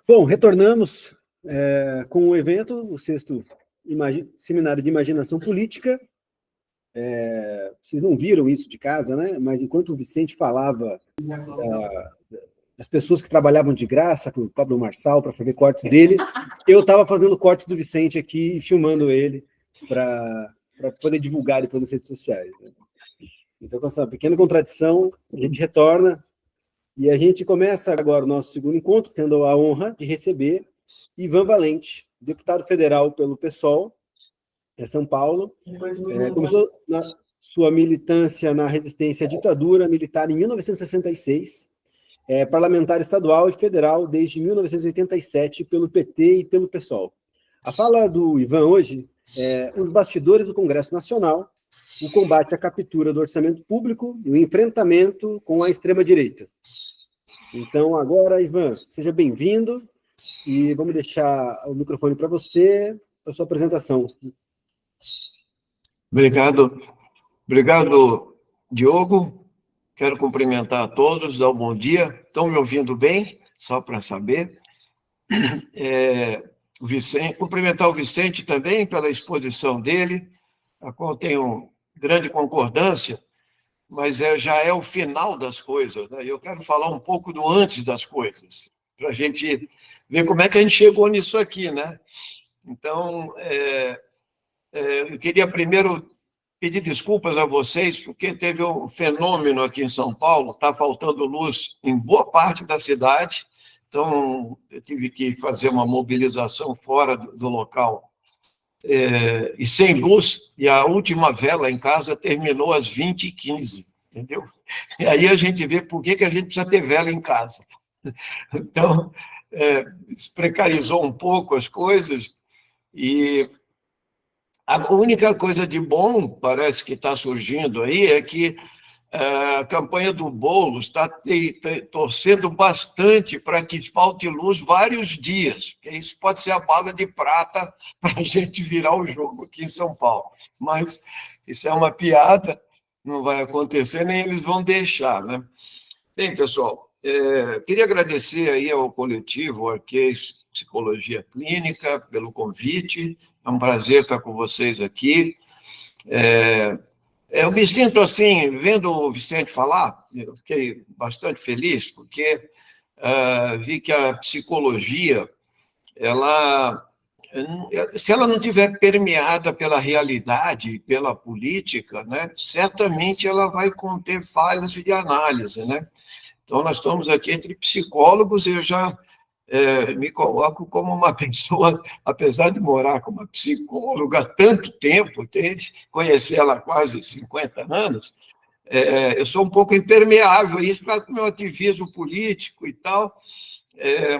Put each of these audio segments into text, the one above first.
Bom, retornamos com o evento, o 6º Seminário de Imaginação Política. Vocês não viram isso de casa, né? Mas enquanto o Vicente falava das pessoas que trabalhavam de graça para o Pablo Marçal, para fazer cortes dele, eu estava fazendo cortes do Vicente aqui, filmando ele, para poder divulgar depois nas redes sociais, né? Então, com essa pequena contradição, a gente retorna e a gente começa agora o nosso segundo encontro, tendo a honra de receber Ivan Valente, deputado federal pelo PSOL, São Paulo. Começou na sua militância na resistência à ditadura militar em 1966, parlamentar estadual e federal desde 1987 pelo PT e pelo PSOL. A fala do Ivan hoje é os bastidores do Congresso Nacional, o combate à captura do orçamento público e o enfrentamento com a extrema-direita. Então, agora, Ivan, seja bem-vindo e vamos deixar o microfone para você, para a sua apresentação. Obrigado, Diogo. Quero cumprimentar a todos, dar um bom dia. Estão me ouvindo bem? Só para saber. Cumprimentar o Vicente também pela exposição dele, a qual tenho grande concordância, mas já é o final das coisas, né? Eu quero falar um pouco do antes das coisas, para a gente ver como é que a gente chegou nisso aqui, né? Então, eu queria primeiro pedir desculpas a vocês, porque teve um fenômeno aqui em São Paulo, está faltando luz em boa parte da cidade, então eu tive que fazer uma mobilização fora do local, e sem luz, e a última vela em casa terminou às 20h15, entendeu? E aí a gente vê por que a gente precisa ter vela em casa. Então, se precarizou um pouco as coisas, e a única coisa de bom, parece que está surgindo aí, é que a campanha do Boulos está torcendo bastante para que falte luz vários dias, porque isso pode ser a bala de prata para a gente virar o jogo aqui em São Paulo. Mas isso é uma piada, não vai acontecer, nem eles vão deixar, né? Bem, pessoal, queria agradecer aí ao coletivo Arquês Psicologia Clínica pelo convite, é um prazer estar com vocês aqui. Eu me sinto assim, vendo o Vicente falar, eu fiquei bastante feliz, porque vi que a psicologia, se ela não estiver permeada pela realidade, pela política, né, certamente ela vai conter falhas de análise, né? Então, nós estamos aqui entre psicólogos, e eu já me coloco como uma pessoa, apesar de morar com uma psicóloga há tanto tempo, entende? Conhecer ela há quase 50 anos, eu sou um pouco impermeável a isso, por causa do meu ativismo político e tal,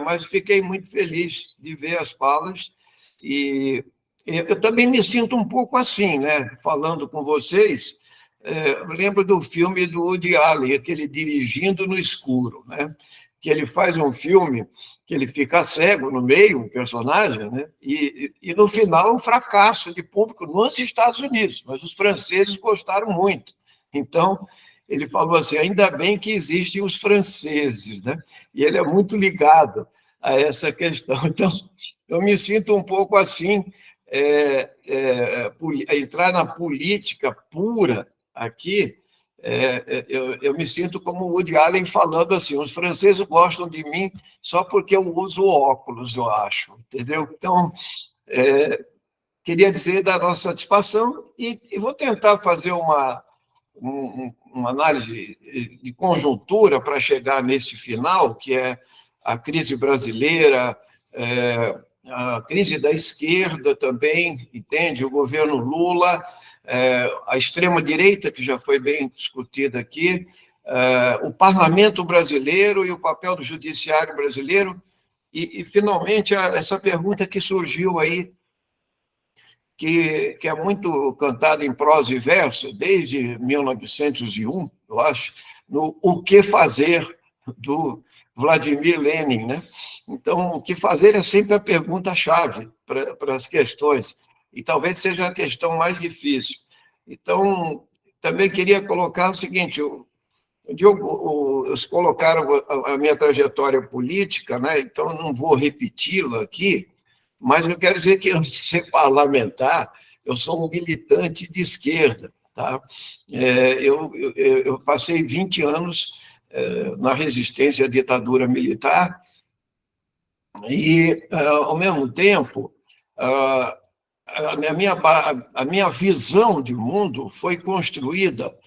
mas fiquei muito feliz de ver as falas, e eu também me sinto um pouco assim, né? Falando com vocês, eu lembro do filme do Woody Allen, aquele Dirigindo no Escuro, né? Que ele faz um filme que ele fica cego no meio, um personagem, né? E no final um fracasso de público nos Estados Unidos, mas os franceses gostaram muito. Então, ele falou assim, ainda bem que existem os franceses, né? E ele é muito ligado a essa questão. Então, eu me sinto um pouco assim, entrar na política pura aqui, eu me sinto como o Woody Allen falando assim, os franceses gostam de mim só porque eu uso óculos, eu acho, entendeu? Então, queria dizer da nossa satisfação e vou tentar fazer uma análise de conjuntura para chegar nesse final, que é a crise brasileira, a crise da esquerda também, entende? O governo Lula, a extrema-direita, que já foi bem discutida aqui, o parlamento brasileiro e o papel do judiciário brasileiro, e finalmente, essa pergunta que surgiu aí, que é muito cantada em prosa e verso, desde 1901, eu acho, no O que Fazer, do Vladimir Lenin, né? Então, o que fazer é sempre a pergunta-chave para as questões, e talvez seja a questão mais difícil. Então, também queria colocar o seguinte, Diogo, eles colocaram a minha trajetória política, né? Então eu não vou repeti-la aqui, mas eu quero dizer que, antes de ser parlamentar, eu sou um militante de esquerda. Tá? Eu passei 20 anos na resistência à ditadura militar e, ao mesmo tempo, a minha visão de mundo foi construída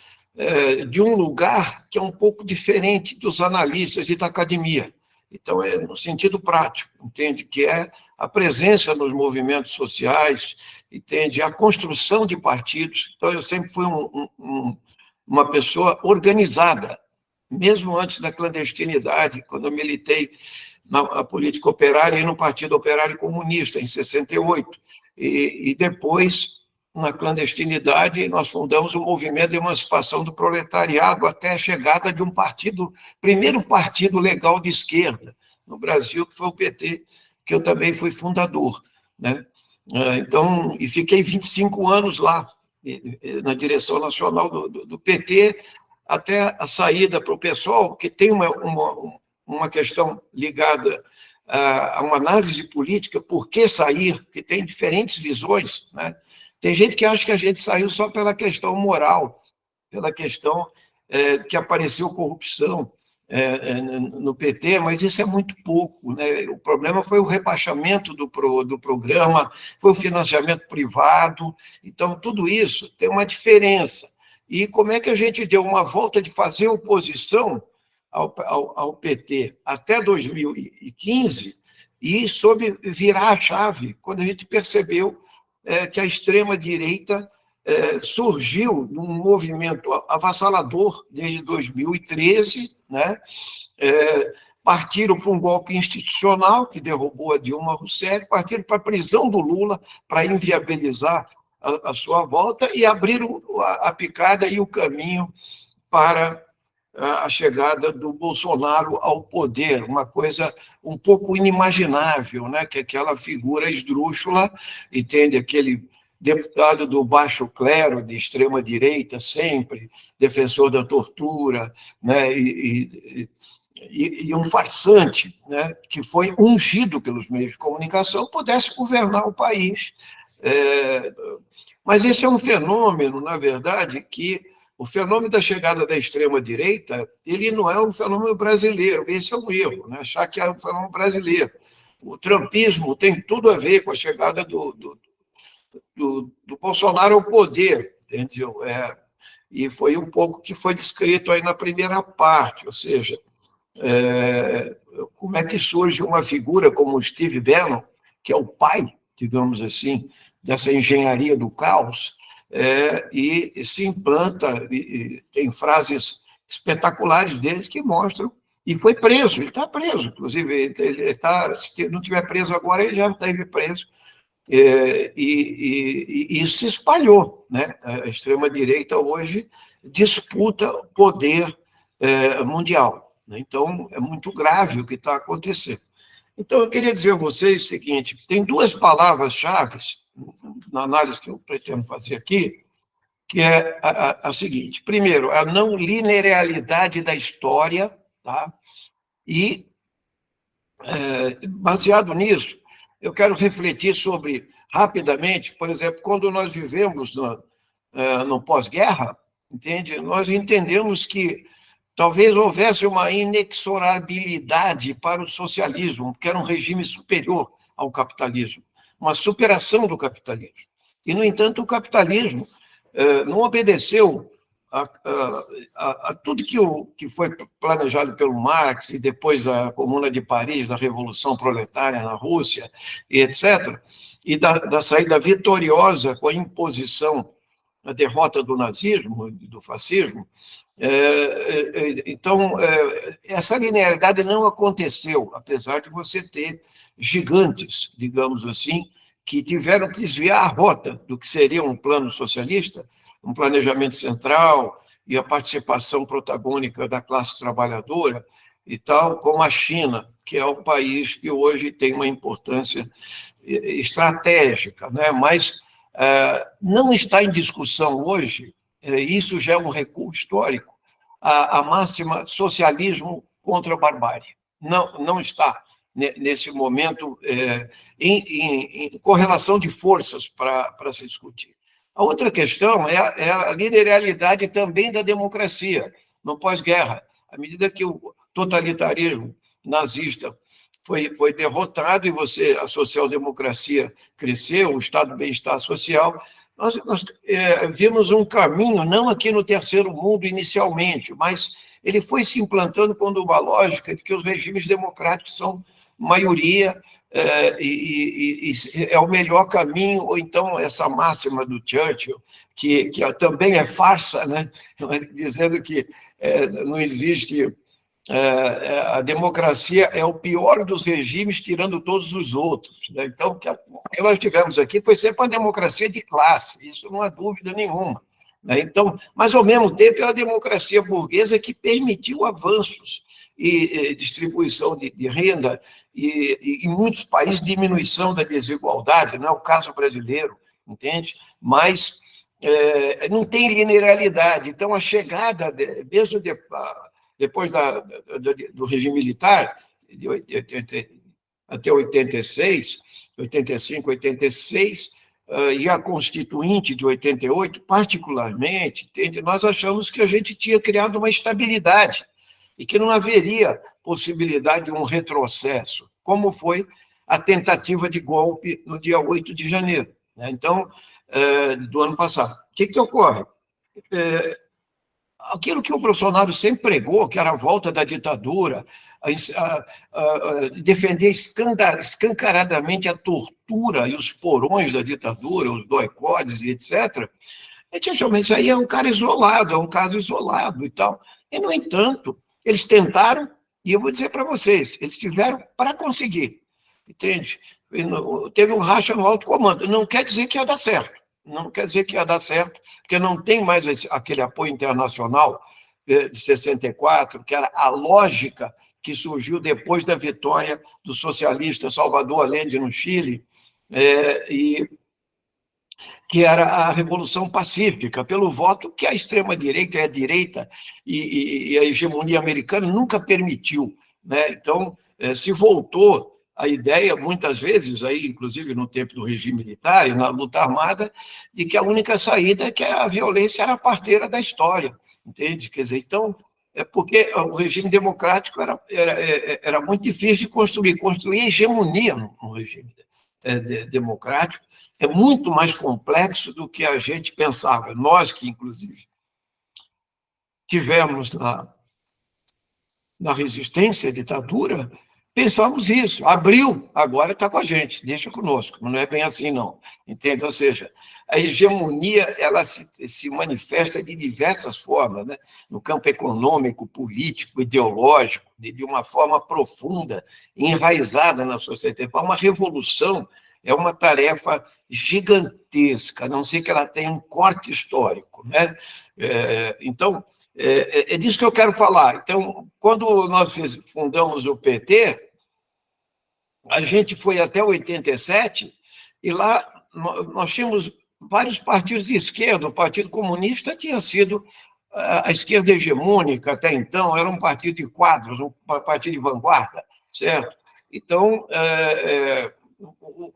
de um lugar que é um pouco diferente dos analistas e da academia. Então, é no sentido prático, entende? Que é a presença nos movimentos sociais, entende? A construção de partidos. Então, eu sempre fui uma pessoa organizada, mesmo antes da clandestinidade, quando eu militei na política operária e no Partido Operário Comunista, em 68. E depois, na clandestinidade, nós fundamos o Movimento de Emancipação do Proletariado até a chegada de um partido, primeiro partido legal de esquerda no Brasil, que foi o PT, que eu também fui fundador, né? Então, e fiquei 25 anos lá, na direção nacional do PT, até a saída para o PSOL, que tem uma questão ligada a uma análise política, por que sair, que tem diferentes visões, né? Tem gente que acha que a gente saiu só pela questão moral, pela questão que apareceu corrupção no PT, mas isso é muito pouco, né? O problema foi o rebaixamento do programa, foi o financiamento privado, então tudo isso tem uma diferença. E como é que a gente deu uma volta de fazer oposição ao PT até 2015 e soube virar a chave quando a gente percebeu que a extrema-direita surgiu num movimento avassalador desde 2013, né? Partiram para um golpe institucional que derrubou a Dilma Rousseff, partiram para a prisão do Lula para inviabilizar a sua volta e abriram a picada e o caminho para a chegada do Bolsonaro ao poder, uma coisa um pouco inimaginável, né? Que aquela figura esdrúxula, entende? Aquele deputado do baixo clero, de extrema-direita, sempre, defensor da tortura, né? E um farsante, né? Que foi ungido pelos meios de comunicação, pudesse governar o país. Mas esse é um fenômeno, na verdade, que o fenômeno da chegada da extrema-direita, ele não é um fenômeno brasileiro, esse é um erro, né? Achar que é um fenômeno brasileiro. O trumpismo tem tudo a ver com a chegada do Bolsonaro ao poder, entendeu? E foi um pouco que foi descrito aí na primeira parte, ou seja, como é que surge uma figura como o Steve Bannon, que é o pai, digamos assim, dessa engenharia do caos, e se implanta, e tem frases espetaculares deles que mostram, e foi preso, ele está preso, inclusive, se não estiver preso agora, ele já esteve preso, e isso se espalhou, né? A extrema-direita hoje disputa o poder mundial, né? Então, é muito grave o que está acontecendo. Então, eu queria dizer a vocês o seguinte, tem duas palavras-chave na análise que eu pretendo fazer aqui, que é a seguinte. Primeiro, a não linearidade da história, tá? E, baseado nisso, eu quero refletir sobre, rapidamente, por exemplo, quando nós vivemos no pós-guerra, entende? Nós entendemos que talvez houvesse uma inexorabilidade para o socialismo, que era um regime superior ao capitalismo, uma superação do capitalismo. E, no entanto, o capitalismo não obedeceu a tudo que foi planejado pelo Marx e depois da Comuna de Paris, da Revolução Proletária na Rússia, e etc., e da saída vitoriosa com a imposição, a derrota do nazismo, do fascismo. Então, essa linearidade não aconteceu, apesar de você ter gigantes, digamos assim, que tiveram que desviar a rota do que seria um plano socialista, um planejamento central e a participação protagônica da classe trabalhadora e tal, como a China, que é um país que hoje tem uma importância estratégica, né? Mas não está em discussão hoje, isso já é um recuo histórico, a máxima socialismo contra a barbárie. Não está, nesse momento, em correlação de forças para se discutir. A outra questão é a linearidade também da democracia no pós-guerra. À medida que o totalitarismo nazista foi derrotado e a social-democracia cresceu, o Estado do bem-estar social, nós vimos um caminho, não aqui no terceiro mundo inicialmente, mas ele foi se implantando com uma lógica de que os regimes democráticos são maioria e é o melhor caminho, ou então essa máxima do Churchill, que também é farsa, né? Dizendo que não existe... a democracia é o pior dos regimes, tirando todos os outros, né? Então, o que nós tivemos aqui foi sempre uma democracia de classe, isso não há dúvida nenhuma, né? Então, mas, ao mesmo tempo, é a democracia burguesa que permitiu avanços e distribuição de renda e, em muitos países, diminuição da desigualdade, não é o caso brasileiro, entende? Mas não tem linearidade. Então, a chegada, mesmo depois do regime militar, até 86, 85, 86, e a Constituinte de 88, particularmente, entende? Nós achamos que a gente tinha criado uma estabilidade e que não haveria possibilidade de um retrocesso, como foi a tentativa de golpe no dia 8 de janeiro, né? Então, do ano passado. O que ocorre? Aquilo que o Bolsonaro sempre pregou, que era a volta da ditadura, defender escancaradamente a tortura e os porões da ditadura, os doicodes e etc., a gente achou, mas isso aí é um cara isolado, é um caso isolado e tal. E, no entanto, eles tentaram, e eu vou dizer para vocês, eles tiveram para conseguir, entende? Teve um racha no alto comando. Não quer dizer que ia dar certo. Não quer dizer que ia dar certo, porque não tem mais aquele apoio internacional de 64, que era a lógica que surgiu depois da vitória do socialista Salvador Allende no Chile, e que era a Revolução Pacífica, pelo voto que a extrema-direita e a direita e a hegemonia americana nunca permitiu, né? Então, se voltou a ideia, muitas vezes, aí, inclusive no tempo do regime militar e na luta armada, de que a única saída é que a violência era a parteira da história, entende? Quer dizer, então, porque o regime democrático era muito difícil de construir hegemonia no regime democrático, é muito mais complexo do que a gente pensava. Nós que, inclusive, tivemos na resistência à ditadura, pensamos isso. Abriu, agora está com a gente, deixa conosco. Não é bem assim, não. Entende? Ou seja, a hegemonia ela se manifesta de diversas formas, né? No campo econômico, político, ideológico, de uma forma profunda, enraizada na sociedade. Uma revolução é uma tarefa gigantesca, a não ser que ela tenha um corte histórico, né? Então, é disso que eu quero falar. Então, quando nós fundamos o PT, a gente foi até 87, e lá nós tínhamos vários partidos de esquerda. O Partido Comunista tinha sido a esquerda hegemônica até então, era um partido de quadros, um partido de vanguarda, certo? Então,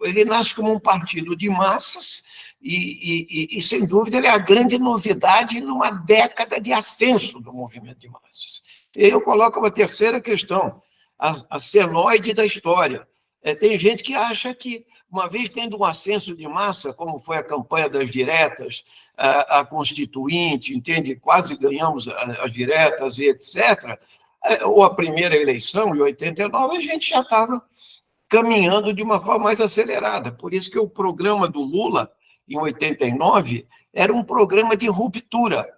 ele nasce como um partido de massas e, sem dúvida, ele é a grande novidade numa década de ascenso do movimento de massas. E eu coloco uma terceira questão, a senoide da história. Tem gente que acha que, uma vez tendo um ascenso de massa, como foi a campanha das diretas, a Constituinte, entende? Quase ganhamos as diretas e etc., ou a primeira eleição, em 89, a gente já estava caminhando de uma forma mais acelerada. Por isso que o programa do Lula, em 89, era um programa de ruptura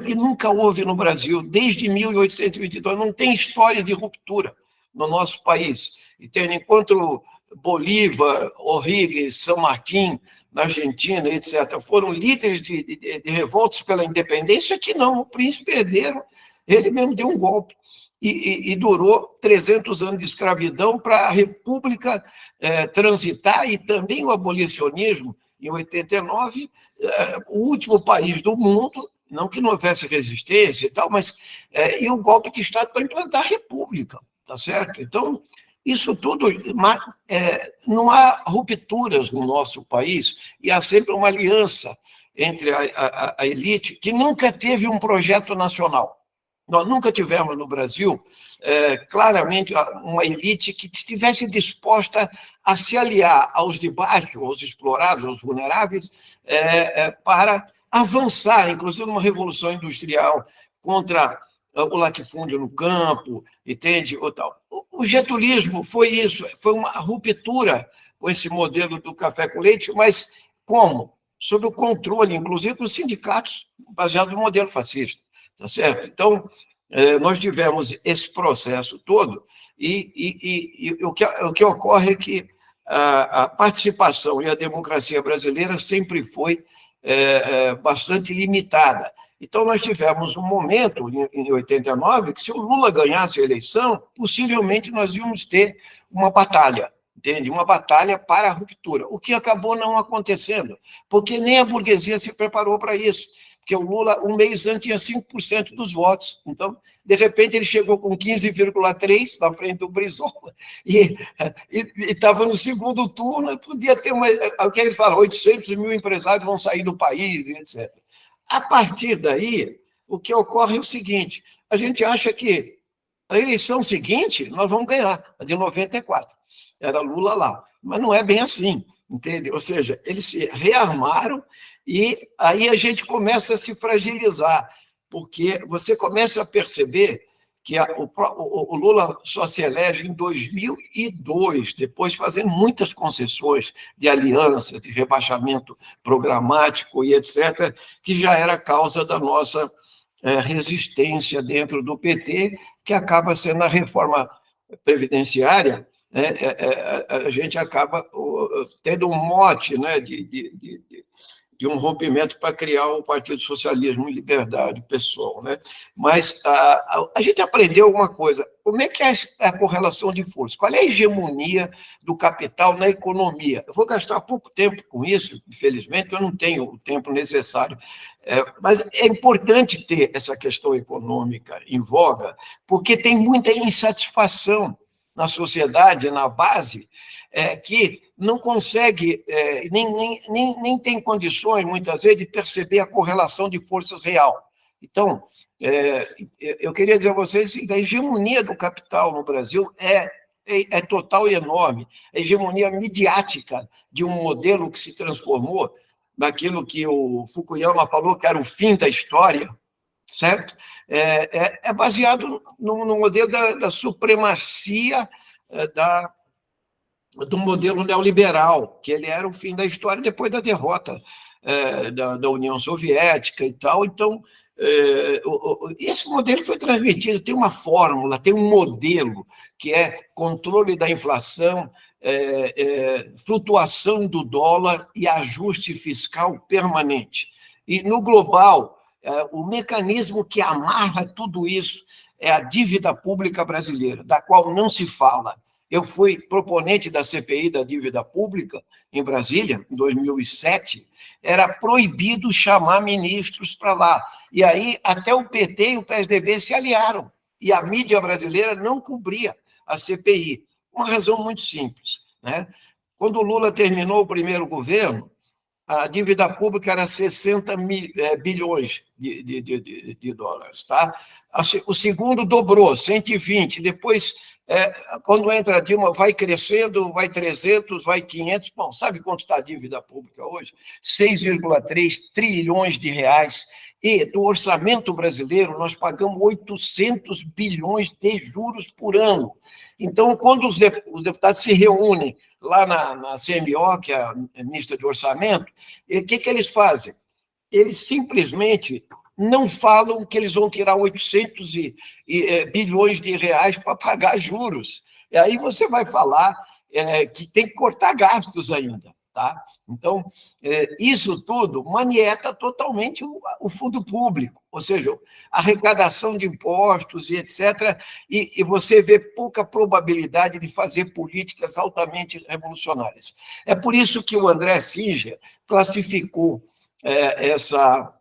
que nunca houve no Brasil, desde 1822. Não tem história de ruptura no nosso país. Entende? Enquanto Bolívar, O'Higgins, San Martín, na Argentina, etc., foram líderes de revoltas pela independência, que não, o príncipe herdeiro, ele mesmo deu um golpe. E durou 300 anos de escravidão para a República transitar, e também o abolicionismo, em 89, o último país do mundo não que não houvesse resistência e tal, mas e o golpe de Estado para implantar a República, tá certo? Então, isso tudo, não há rupturas no nosso país e há sempre uma aliança entre a elite que nunca teve um projeto nacional. Nós nunca tivemos no Brasil, claramente, uma elite que estivesse disposta a se aliar aos de baixo, aos explorados, aos vulneráveis, para avançar, inclusive uma revolução industrial contra o latifúndio no campo, entende? Ou tal. O getulismo foi isso, foi uma ruptura com esse modelo do café com leite, mas como? Sob o controle, inclusive, dos sindicatos, baseado no modelo fascista. Tá certo? Então, nós tivemos esse processo todo e o que ocorre é que a participação e a democracia brasileira sempre foi bastante limitada. Então, nós tivemos um momento, em 89, que se o Lula ganhasse a eleição, possivelmente nós íamos ter uma batalha, entende? Uma batalha para a ruptura, o que acabou não acontecendo, porque nem a burguesia se preparou para isso. Porque o Lula, um mês antes, tinha 5% dos votos. Então, de repente, ele chegou com 15,3% na frente do Brizola e estava no segundo turno, podia ter o que eles falam, 800 mil empresários vão sair do país, etc. A partir daí, o que ocorre é o seguinte, a gente acha que a eleição seguinte nós vamos ganhar, a de 94. Era Lula lá. Mas não é bem assim, entende? Ou seja, eles se rearmaram e aí a gente começa a se fragilizar, porque você começa a perceber que o Lula só se elege em 2002, depois fazendo muitas concessões de alianças, de rebaixamento programático e etc., que já era causa da nossa resistência dentro do PT, que acaba sendo a reforma previdenciária, né? A gente acaba tendo um mote, né, de um rompimento para criar o Partido Socialismo e Liberdade, PSOL, né? Mas a gente aprendeu alguma coisa. Como é que é a correlação de forças? Qual é a hegemonia do capital na economia? Eu vou gastar pouco tempo com isso, infelizmente, eu não tenho o tempo necessário. Mas é importante ter essa questão econômica em voga, porque tem muita insatisfação na sociedade, na base, que não consegue, nem tem condições, muitas vezes, de perceber a correlação de forças real. Então, eu queria dizer a vocês que a hegemonia do capital no Brasil é total e enorme. A hegemonia midiática de um modelo que se transformou naquilo que o Fukuyama falou que era o fim da história, certo? É baseado no modelo da supremacia do modelo neoliberal, que ele era o fim da história depois da derrota da União Soviética e tal. Então, esse modelo foi transmitido, tem uma fórmula, tem um modelo, que é controle da inflação, flutuação do dólar e ajuste fiscal permanente. E, no global, o mecanismo que amarra tudo isso é a dívida pública brasileira, da qual não se fala. Eu fui proponente da CPI da dívida pública em Brasília, em 2007, era proibido chamar ministros para lá. E aí até o PT e o PSDB se aliaram, e a mídia brasileira não cobria a CPI. Uma razão muito simples, né? Quando o Lula terminou o primeiro governo, a dívida pública era 60 bilhões de dólares. Tá? O segundo dobrou, 120. Depois, quando entra a Dilma, vai crescendo, vai 300, vai 500. Bom, sabe quanto está a dívida pública hoje? 6,3 trilhões de reais. E do orçamento brasileiro, nós pagamos 800 bilhões de juros por ano. Então, quando os deputados se reúnem lá na CMO, que é a ministra de Orçamento, o que eles fazem? Eles simplesmente não falam que eles vão tirar 800 bilhões de reais para pagar juros. E aí você vai falar que tem que cortar gastos ainda, tá? Então, isso tudo manieta totalmente o fundo público, ou seja, a arrecadação de impostos e etc., e você vê pouca probabilidade de fazer políticas altamente revolucionárias. É por isso que o André Singer classificou essa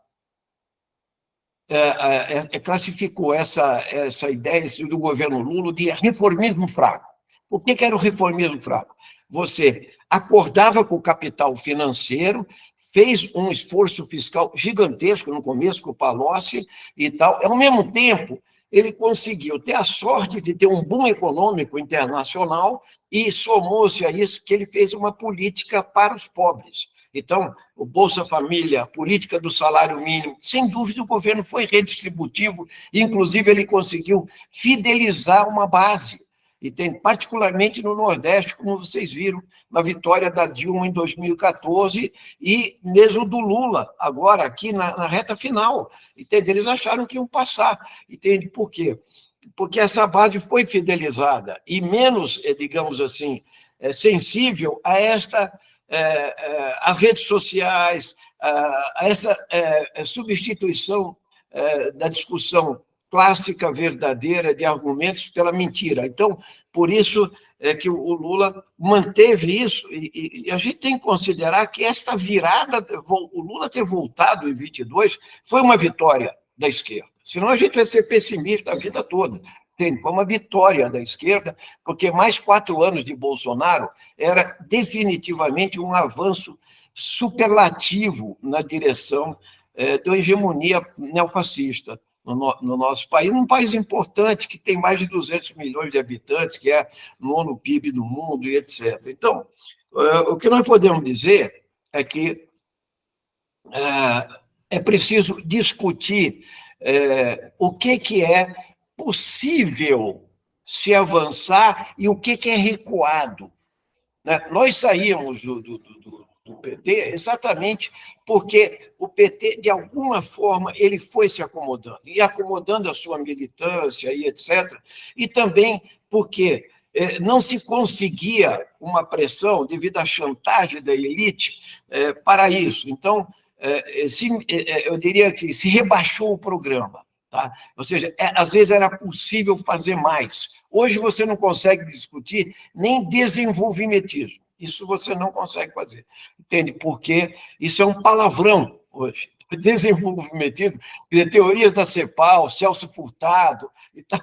classificou essa ideia do governo Lula de reformismo fraco. O que era o reformismo fraco? Você acordava com o capital financeiro, fez um esforço fiscal gigantesco no começo com o Palocci e tal, ao mesmo tempo ele conseguiu ter a sorte de ter um boom econômico internacional e somou-se a isso que ele fez uma política para os pobres. Então, o Bolsa Família, a política do salário mínimo, sem dúvida o governo foi redistributivo, inclusive ele conseguiu fidelizar uma base, e tem particularmente no Nordeste, como vocês viram, na vitória da Dilma em 2014 e mesmo do Lula, agora aqui na reta final. Entende? Eles acharam que iam passar. Entende? Por quê? Porque essa base foi fidelizada e menos, digamos assim, sensível a as redes sociais, a essa substituição da discussão clássica, verdadeira, de argumentos pela mentira. Então, por isso é que o Lula manteve isso, e a gente tem que considerar que esta virada, o Lula ter voltado em 22, foi uma vitória da esquerda. Senão a gente vai ser pessimista a vida toda. Foi uma vitória da esquerda, porque mais 4 anos de Bolsonaro era definitivamente um avanço superlativo na direção da hegemonia neofascista no nosso país, num país importante, que tem mais de 200 milhões de habitantes, que é o 9º PIB do mundo, e etc. Então, o que nós podemos dizer é que é preciso discutir o que é possível se avançar e o que é recuado. Nós saímos do PT exatamente porque o PT, de alguma forma, ele foi se acomodando, e acomodando a sua militância, e etc. E também porque não se conseguia uma pressão devido à chantagem da elite para isso. Então, eu diria que se rebaixou o programa. Tá? Ou seja, às vezes era possível fazer mais. Hoje você não consegue discutir nem desenvolvimentismo. Isso você não consegue fazer. Entende? Porque isso é um palavrão hoje. Desenvolvimentismo, teorias da CEPAL, Celso Furtado, e tal,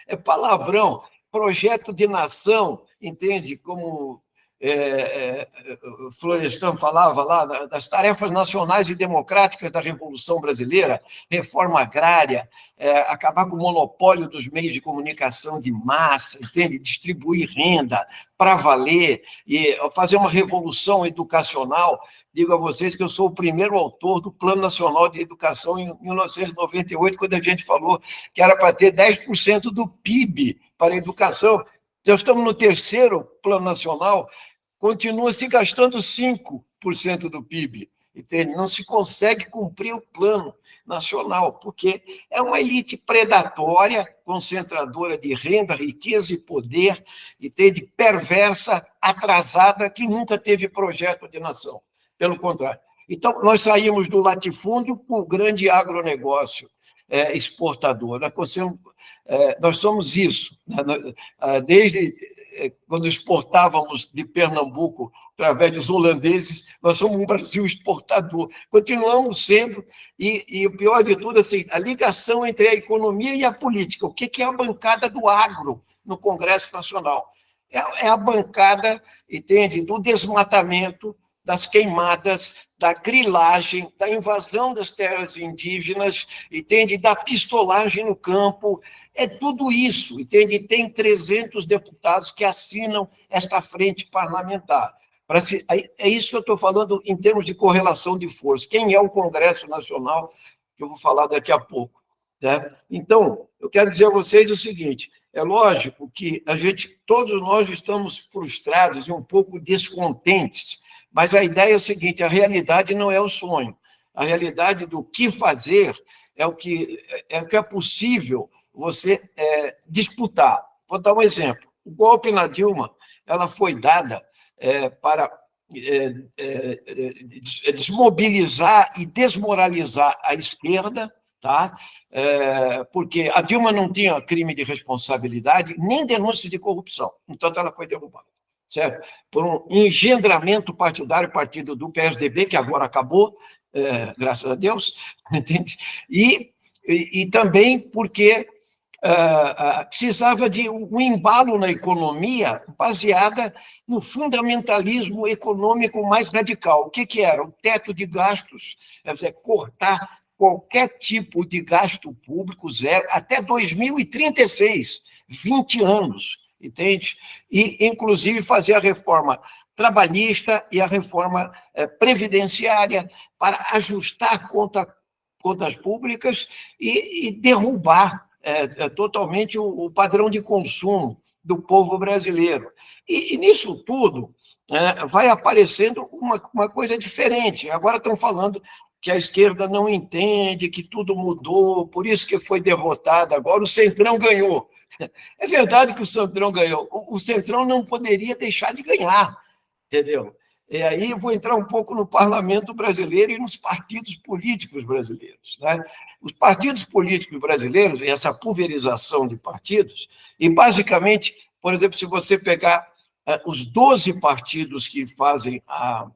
é palavrão. Projeto de nação, entende? Como Florestan falava lá, das tarefas nacionais e democráticas da Revolução Brasileira, reforma agrária, acabar com o monopólio dos meios de comunicação de massa, entende? Distribuir renda para valer, e fazer uma revolução educacional. Digo a vocês que eu sou o primeiro autor do Plano Nacional de Educação em 1998, quando a gente falou que era para ter 10% do PIB para a educação. Já estamos no 3º Plano Nacional, continua se gastando 5% do PIB. Entende? Não se consegue cumprir o plano nacional, porque é uma elite predatória, concentradora de renda, riqueza e poder, entende? Perversa, atrasada, que nunca teve projeto de nação. Pelo contrário. Então, nós saímos do latifúndio para o grande agronegócio exportador. Nós somos isso. Desde quando exportávamos de Pernambuco através dos holandeses, nós somos um Brasil exportador. Continuamos sendo, e o pior de tudo, assim, a ligação entre a economia e a política. O que é a bancada do agro no Congresso Nacional? É a bancada, entende, do desmatamento, das queimadas, da grilagem, da invasão das terras indígenas, entende? Da pistolagem no campo. É tudo isso, entende? Tem 300 deputados que assinam esta frente parlamentar. É isso que eu estou falando em termos de correlação de força. Quem é o Congresso Nacional, que eu vou falar daqui a pouco. Certo? Então, eu quero dizer a vocês o seguinte, é lógico que todos nós estamos frustrados e um pouco descontentes, mas a ideia é o seguinte, a realidade não é o sonho. A realidade do que fazer é o que é possível você disputar. Vou dar um exemplo. O golpe na Dilma, ela foi dada para desmobilizar e desmoralizar a esquerda, tá? Porque a Dilma não tinha crime de responsabilidade, nem denúncia de corrupção. Então, ela foi derrubada. Certo? Por um engendramento partidário, partido do PSDB, que agora acabou, graças a Deus, entende? E e também porque precisava de um embalo na economia baseada no fundamentalismo econômico mais radical. O que era? O teto de gastos, quer dizer, cortar qualquer tipo de gasto público zero até 2036, 20 anos, entende? E, inclusive, fazer a reforma trabalhista e a reforma previdenciária para ajustar contas públicas e derrubar totalmente o padrão de consumo do povo brasileiro. E nisso tudo vai aparecendo uma coisa diferente. Agora estão falando que a esquerda não entende, que tudo mudou, por isso que foi derrotada. Agora o Centrão ganhou. É verdade que o Centrão ganhou. O Centrão não poderia deixar de ganhar, entendeu? E aí eu vou entrar um pouco no parlamento brasileiro e nos partidos políticos brasileiros. Né? Os partidos políticos brasileiros, essa pulverização de partidos, e basicamente, por exemplo, se você pegar os 12 partidos que fazem a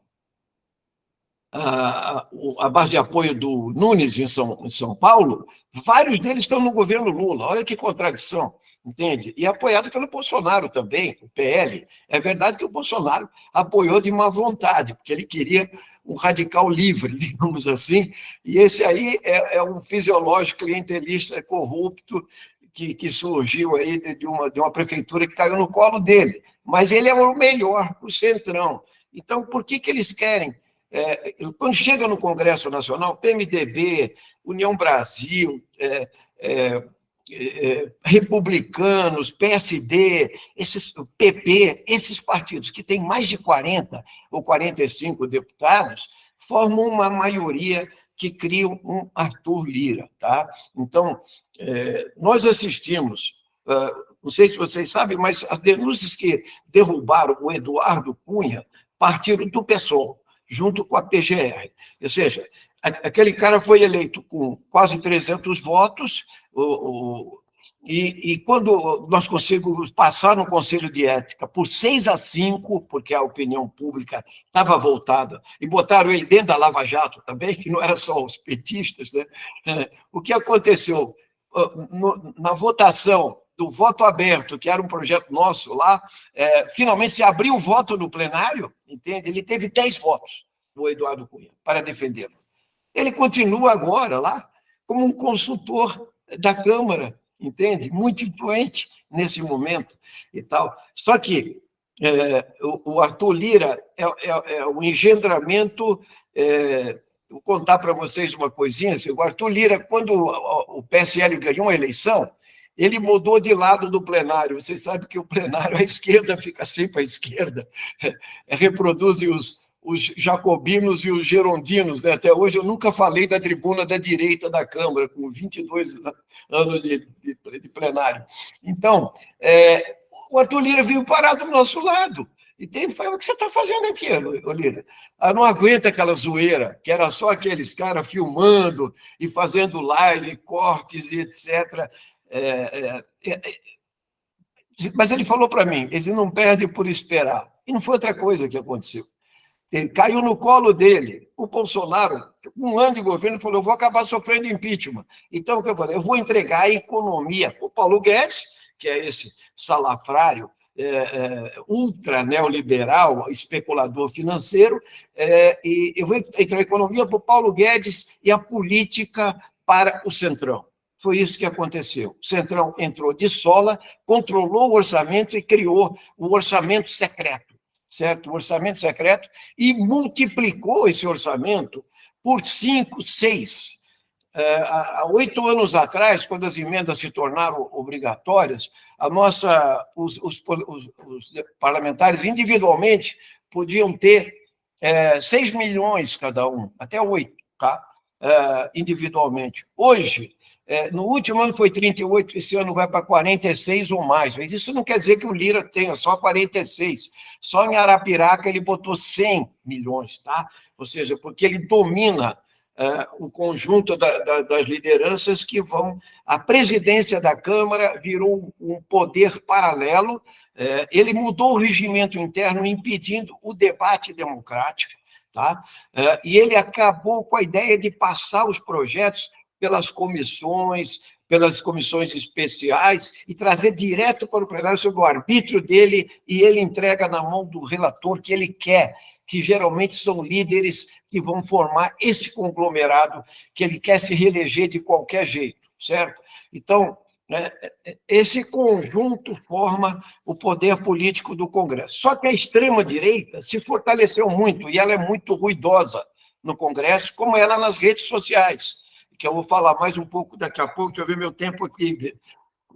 base de apoio do Nunes em São Paulo, vários deles estão no governo Lula. Olha que contradição. Entende? E apoiado pelo Bolsonaro também, o PL. É verdade que o Bolsonaro apoiou de má vontade, porque ele queria um radical livre, digamos assim, e esse aí é um fisiológico clientelista corrupto que surgiu aí de uma prefeitura que caiu no colo dele. Mas ele é o melhor, o Centrão. Então, por que eles querem? Quando chega no Congresso Nacional, PMDB, União Brasil, republicanos, PSD, PP, esses partidos que têm mais de 40 ou 45 deputados, formam uma maioria que cria um Arthur Lira. Tá? Então, nós assistimos, não sei se vocês sabem, mas as denúncias que derrubaram o Eduardo Cunha partiram do PSOL, junto com a PGR. Ou seja, aquele cara foi eleito com quase 300 votos, e quando nós conseguimos passar no Conselho de Ética por 6-5, porque a opinião pública estava voltada, e botaram ele dentro da Lava Jato também, que não era só os petistas, né? O que aconteceu? Na votação do voto aberto, que era um projeto nosso lá, finalmente se abriu o voto no plenário, entende? Ele teve 10 votos, o Eduardo Cunha, para defendê-lo. Ele continua agora lá como um consultor da Câmara, entende? Muito influente nesse momento e tal. Só que o Arthur Lira é o engendramento... Vou contar para vocês uma coisinha. O Arthur Lira, quando o PSL ganhou a eleição, ele mudou de lado do plenário. Vocês sabem que o plenário, a esquerda fica sempre à esquerda, reproduzem os jacobinos e os gerondinos. Né? Até hoje eu nunca falei da tribuna da direita da Câmara, com 22 anos de plenário. Então, o Arthur Lira veio parar do nosso lado. E ele falou: o que você está fazendo aqui, Lira? Não aguenta aquela zoeira, que era só aqueles caras filmando e fazendo live, cortes e etc. Mas ele falou para mim, eles não perdem por esperar. E não foi outra coisa que aconteceu. Ele caiu no colo dele. O Bolsonaro, um ano de governo, falou: eu vou acabar sofrendo impeachment. Então, o que eu falei? Eu vou entregar a economia para o Paulo Guedes, que é esse salafrário, ultra neoliberal, especulador financeiro, e eu vou entregar a economia para o Paulo Guedes e a política para o Centrão. Foi isso que aconteceu. O Centrão entrou de sola, controlou o orçamento e criou o orçamento secreto, certo? O orçamento secreto, e multiplicou esse orçamento por 5, 6. Há 8 anos atrás, quando as emendas se tornaram obrigatórias, os parlamentares individualmente podiam ter 6 milhões cada um, até 8, tá? Individualmente. Hoje, no último ano foi 38, esse ano vai para 46 ou mais. Mas isso não quer dizer que o Lira tenha só 46. Só em Arapiraca ele botou 100 milhões, tá? Ou seja, porque ele domina o conjunto das lideranças que vão... A presidência da Câmara virou um poder paralelo, ele mudou o regimento interno, impedindo o debate democrático, tá? E ele acabou com a ideia de passar os projetos pelas comissões especiais e trazer direto para o plenário sob o arbítrio dele, e ele entrega na mão do relator que ele quer, que geralmente são líderes que vão formar esse conglomerado que ele quer se reeleger de qualquer jeito, certo? Então, esse conjunto forma o poder político do Congresso. Só que a extrema-direita se fortaleceu muito, e ela é muito ruidosa no Congresso, como ela nas redes sociais, que eu vou falar mais um pouco daqui a pouco. Deixa eu ver meu tempo aqui.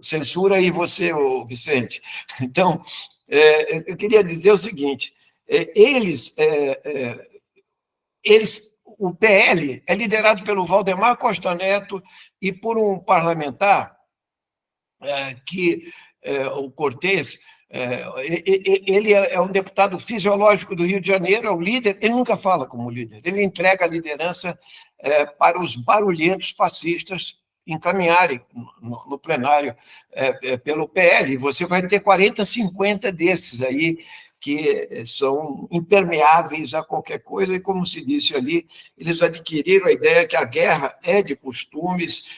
Censura aí você, Vicente. Então, eu queria dizer o seguinte, o PL é liderado pelo Valdemar Costa Neto e por um parlamentar o Cortez, ele é um deputado fisiológico do Rio de Janeiro, é o líder, ele nunca fala como líder, ele entrega a liderança para os barulhentos fascistas encaminharem no plenário pelo PL. Você vai ter 40, 50 desses aí, que são impermeáveis a qualquer coisa, e, como se disse ali, eles adquiriram a ideia que a guerra é de costumes,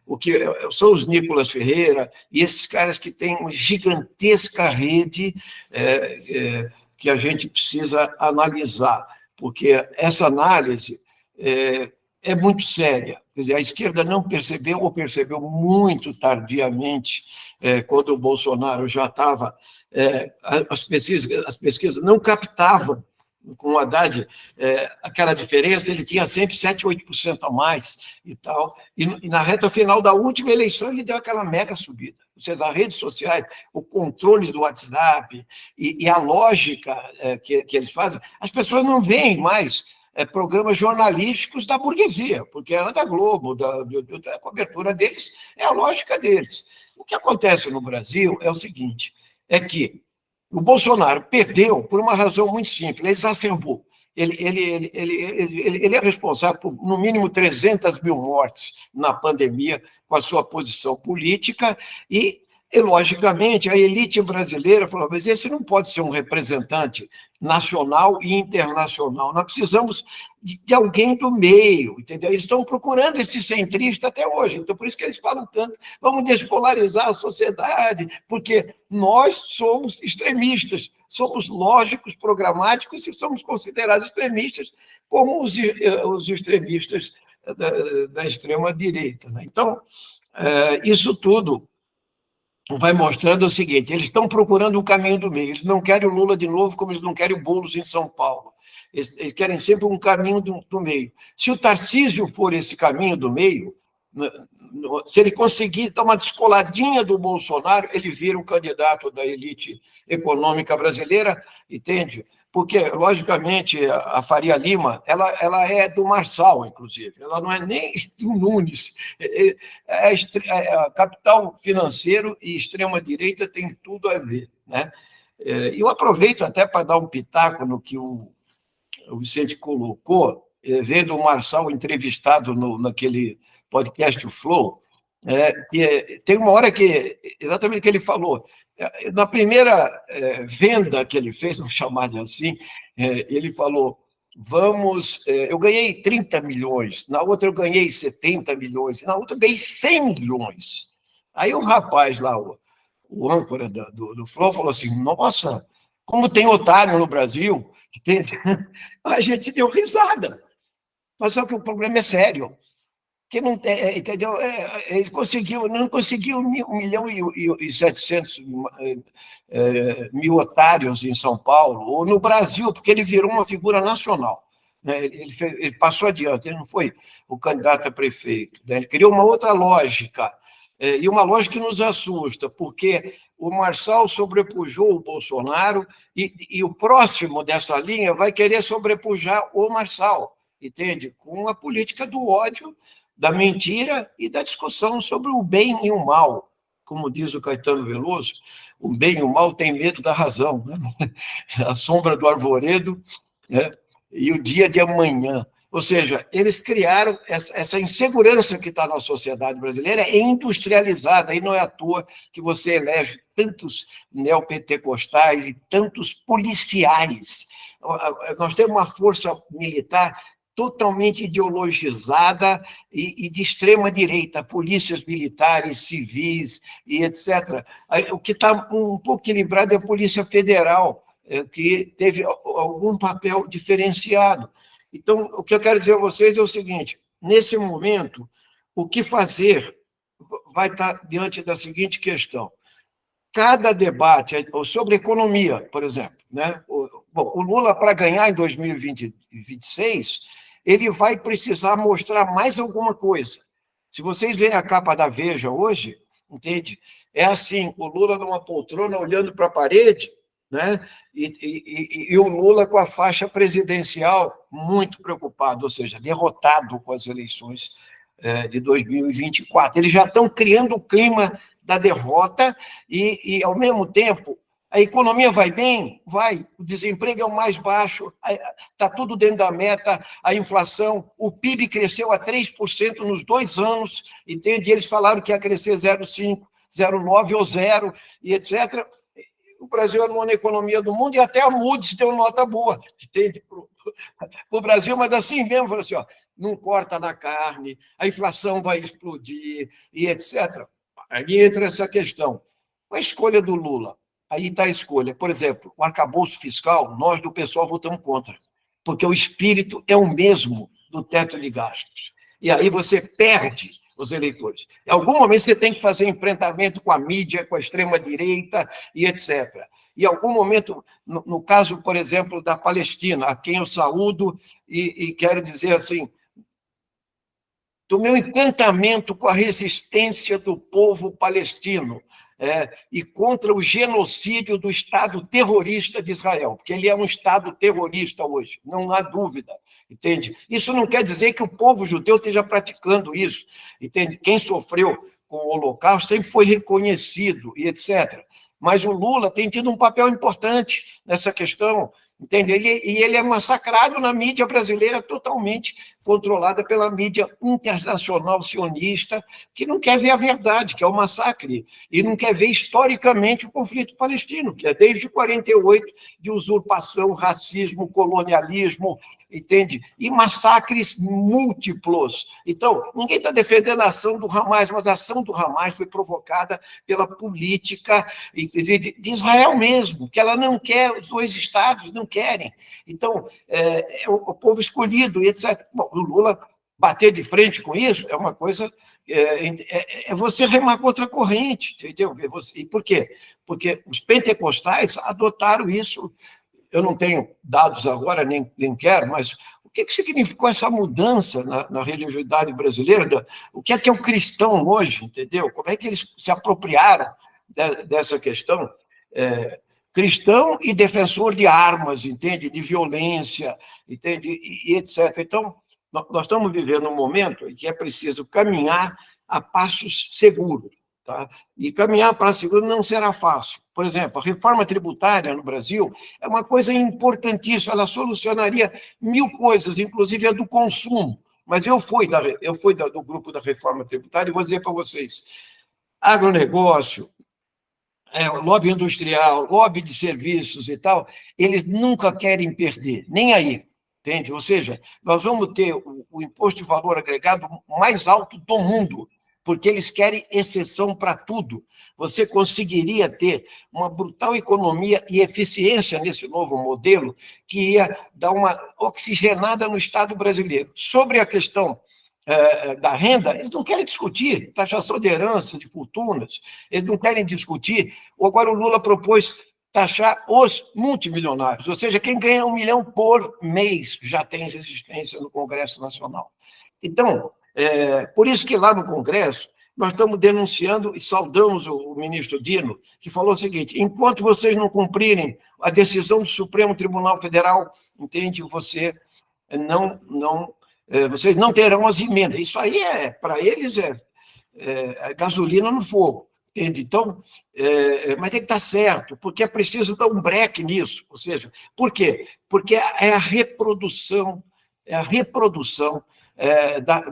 o que são os Nicolas Ferreira, e esses caras que têm uma gigantesca rede que a gente precisa analisar, porque essa análise é muito séria. Quer dizer, a esquerda não percebeu, ou percebeu muito tardiamente, quando o Bolsonaro já estava... as pesquisas não captavam com o Haddad aquela diferença, ele tinha sempre 7%, 8% a mais e tal, e na reta final da última eleição ele deu aquela mega subida. Ou seja, as redes sociais, o controle do WhatsApp e a lógica que eles fazem, as pessoas não veem mais programas jornalísticos da burguesia, porque é da Globo, da cobertura deles, é a lógica deles. O que acontece no Brasil é o seguinte, é que o Bolsonaro perdeu por uma razão muito simples, ele exacerbou. Ele é responsável por, no mínimo, 300 mil mortes na pandemia com a sua posição política e, logicamente, a elite brasileira falou, mas esse não pode ser um representante nacional e internacional, nós precisamos de alguém do meio, entendeu? Eles estão procurando esse centrista até hoje, então por isso que eles falam tanto, vamos despolarizar a sociedade, porque nós somos extremistas, somos lógicos, programáticos e somos considerados extremistas como os extremistas da extrema-direita, né? Então, isso tudo vai mostrando o seguinte, eles estão procurando um caminho do meio, eles não querem o Lula de novo, como eles não querem o Boulos em São Paulo, eles querem sempre um caminho do meio. Se o Tarcísio for esse caminho do meio, se ele conseguir dar uma descoladinha do Bolsonaro, ele vira um candidato da elite econômica brasileira, entende? Porque, logicamente, a Faria Lima, ela é do Marçal, inclusive, ela não é nem do Nunes. Capital financeiro e extrema-direita tem tudo a ver, né? Eu aproveito até para dar um pitaco no que o Vicente colocou, vendo o Marçal entrevistado naquele podcast O Flow, que tem uma hora que, exatamente o que ele falou, na primeira venda que ele fez, vamos chamar de assim, ele falou, eu ganhei 30 milhões, na outra eu ganhei 70 milhões, na outra eu ganhei 100 milhões. Aí o rapaz lá, o âncora do Flow, falou assim, nossa, como tem otário no Brasil, a gente deu risada. Mas só que o problema é sério. Que não tem, entendeu? Ele não conseguiu 1.700.000 otários em São Paulo, ou no Brasil, porque ele virou uma figura nacional, né? Ele passou adiante, ele não foi o candidato a prefeito, né? Ele criou uma outra lógica, e uma lógica que nos assusta, porque o Marçal sobrepujou o Bolsonaro, e o próximo dessa linha vai querer sobrepujar o Marçal, entende? Com a política do ódio, da mentira e da discussão sobre o bem e o mal. Como diz o Caetano Veloso, o bem e o mal têm medo da razão, né? A sombra do arvoredo, né? E o dia de amanhã. Ou seja, eles criaram essa insegurança que está na sociedade brasileira, é industrializada, e não é à toa que você elege tantos neopentecostais e tantos policiais. Nós temos uma força militar totalmente ideologizada e de extrema-direita, polícias militares, civis e etc. O que está um pouco equilibrado é a Polícia Federal, que teve algum papel diferenciado. Então, o que eu quero dizer a vocês é o seguinte: nesse momento, o que fazer vai estar diante da seguinte questão. Cada debate sobre economia, por exemplo, né? O Lula, para ganhar em 2026, ele vai precisar mostrar mais alguma coisa. Se vocês verem a capa da Veja hoje, entende? É assim, o Lula numa poltrona olhando para a parede, né? E o Lula com a faixa presidencial muito preocupado, ou seja, derrotado com as eleições de 2024. Eles já estão criando o clima da derrota e, ao mesmo tempo, a economia vai bem? Vai. O desemprego é o mais baixo, está tudo dentro da meta, a inflação, o PIB cresceu a 3% nos 2 anos, entende? Eles falaram que ia crescer 0,5%, 0,9% ou 0%, e etc. O Brasil é a nona economia do mundo e até a Moody's deu nota boa, entende? Para o Brasil, mas assim mesmo, falou assim, ó, não corta na carne, a inflação vai explodir, e etc. Aí entra essa questão. A escolha do Lula. Aí está a escolha. Por exemplo, o arcabouço fiscal, nós do pessoal votamos contra, porque o espírito é o mesmo do teto de gastos. E aí você perde os eleitores. Em algum momento você tem que fazer enfrentamento com a mídia, com a extrema-direita e etc. E em algum momento, no caso, por exemplo, da Palestina, a quem eu saúdo e quero dizer assim, do meu encantamento com a resistência do povo palestino e contra o genocídio do Estado terrorista de Israel, porque ele é um Estado terrorista hoje, não há dúvida, entende? Isso não quer dizer que o povo judeu esteja praticando isso, entende? Quem sofreu com o Holocausto sempre foi reconhecido e etc. Mas o Lula tem tido um papel importante nessa questão, entende? Ele é massacrado na mídia brasileira, totalmente controlada pela mídia internacional sionista, que não quer ver a verdade, que é o massacre, e não quer ver historicamente o conflito palestino, que é desde 48, de usurpação, racismo, colonialismo, entende? E massacres múltiplos. Então, ninguém está defendendo a ação do Hamas, mas a ação do Hamas foi provocada pela política de Israel mesmo, que ela não quer, os 2 estados não querem. Então, é o povo escolhido, e etc. Bom, o Lula bater de frente com isso é uma coisa... É você remar contra a corrente, entendeu? E por quê? Porque os pentecostais adotaram isso. Eu não tenho dados agora, nem quero, mas o que significou essa mudança na religiosidade brasileira? O que é o cristão hoje, entendeu? Como é que eles se apropriaram dessa questão? Cristão e defensor de armas, entende? De violência, entende? E etc. Então, nós estamos vivendo um momento em que é preciso caminhar a passos seguros. Tá? E caminhar para seguro não será fácil. Por exemplo, a reforma tributária no Brasil é uma coisa importantíssima, ela solucionaria 1000 coisas, inclusive a do consumo. Mas eu fui do grupo da reforma tributária e vou dizer para vocês, agronegócio, lobby industrial, lobby de serviços e tal, eles nunca querem perder, nem aí, entende? Ou seja, nós vamos ter o imposto de valor agregado mais alto do mundo, porque eles querem exceção para tudo. Você conseguiria ter uma brutal economia e eficiência nesse novo modelo que ia dar uma oxigenada no Estado brasileiro. Sobre a questão da renda, eles não querem discutir taxação de herança, de fortunas, eles não querem discutir. Agora o Lula propôs taxar os multimilionários, ou seja, quem ganha 1 milhão por mês já tem resistência no Congresso Nacional. Então, por isso que lá no Congresso nós estamos denunciando e saudamos o ministro Dino, que falou o seguinte, enquanto vocês não cumprirem a decisão do Supremo Tribunal Federal, entende, vocês não terão as emendas. Isso aí, para eles, é gasolina no fogo, entende? Então, mas tem que estar certo, porque é preciso dar um break nisso. Ou seja, por quê? Porque é a reprodução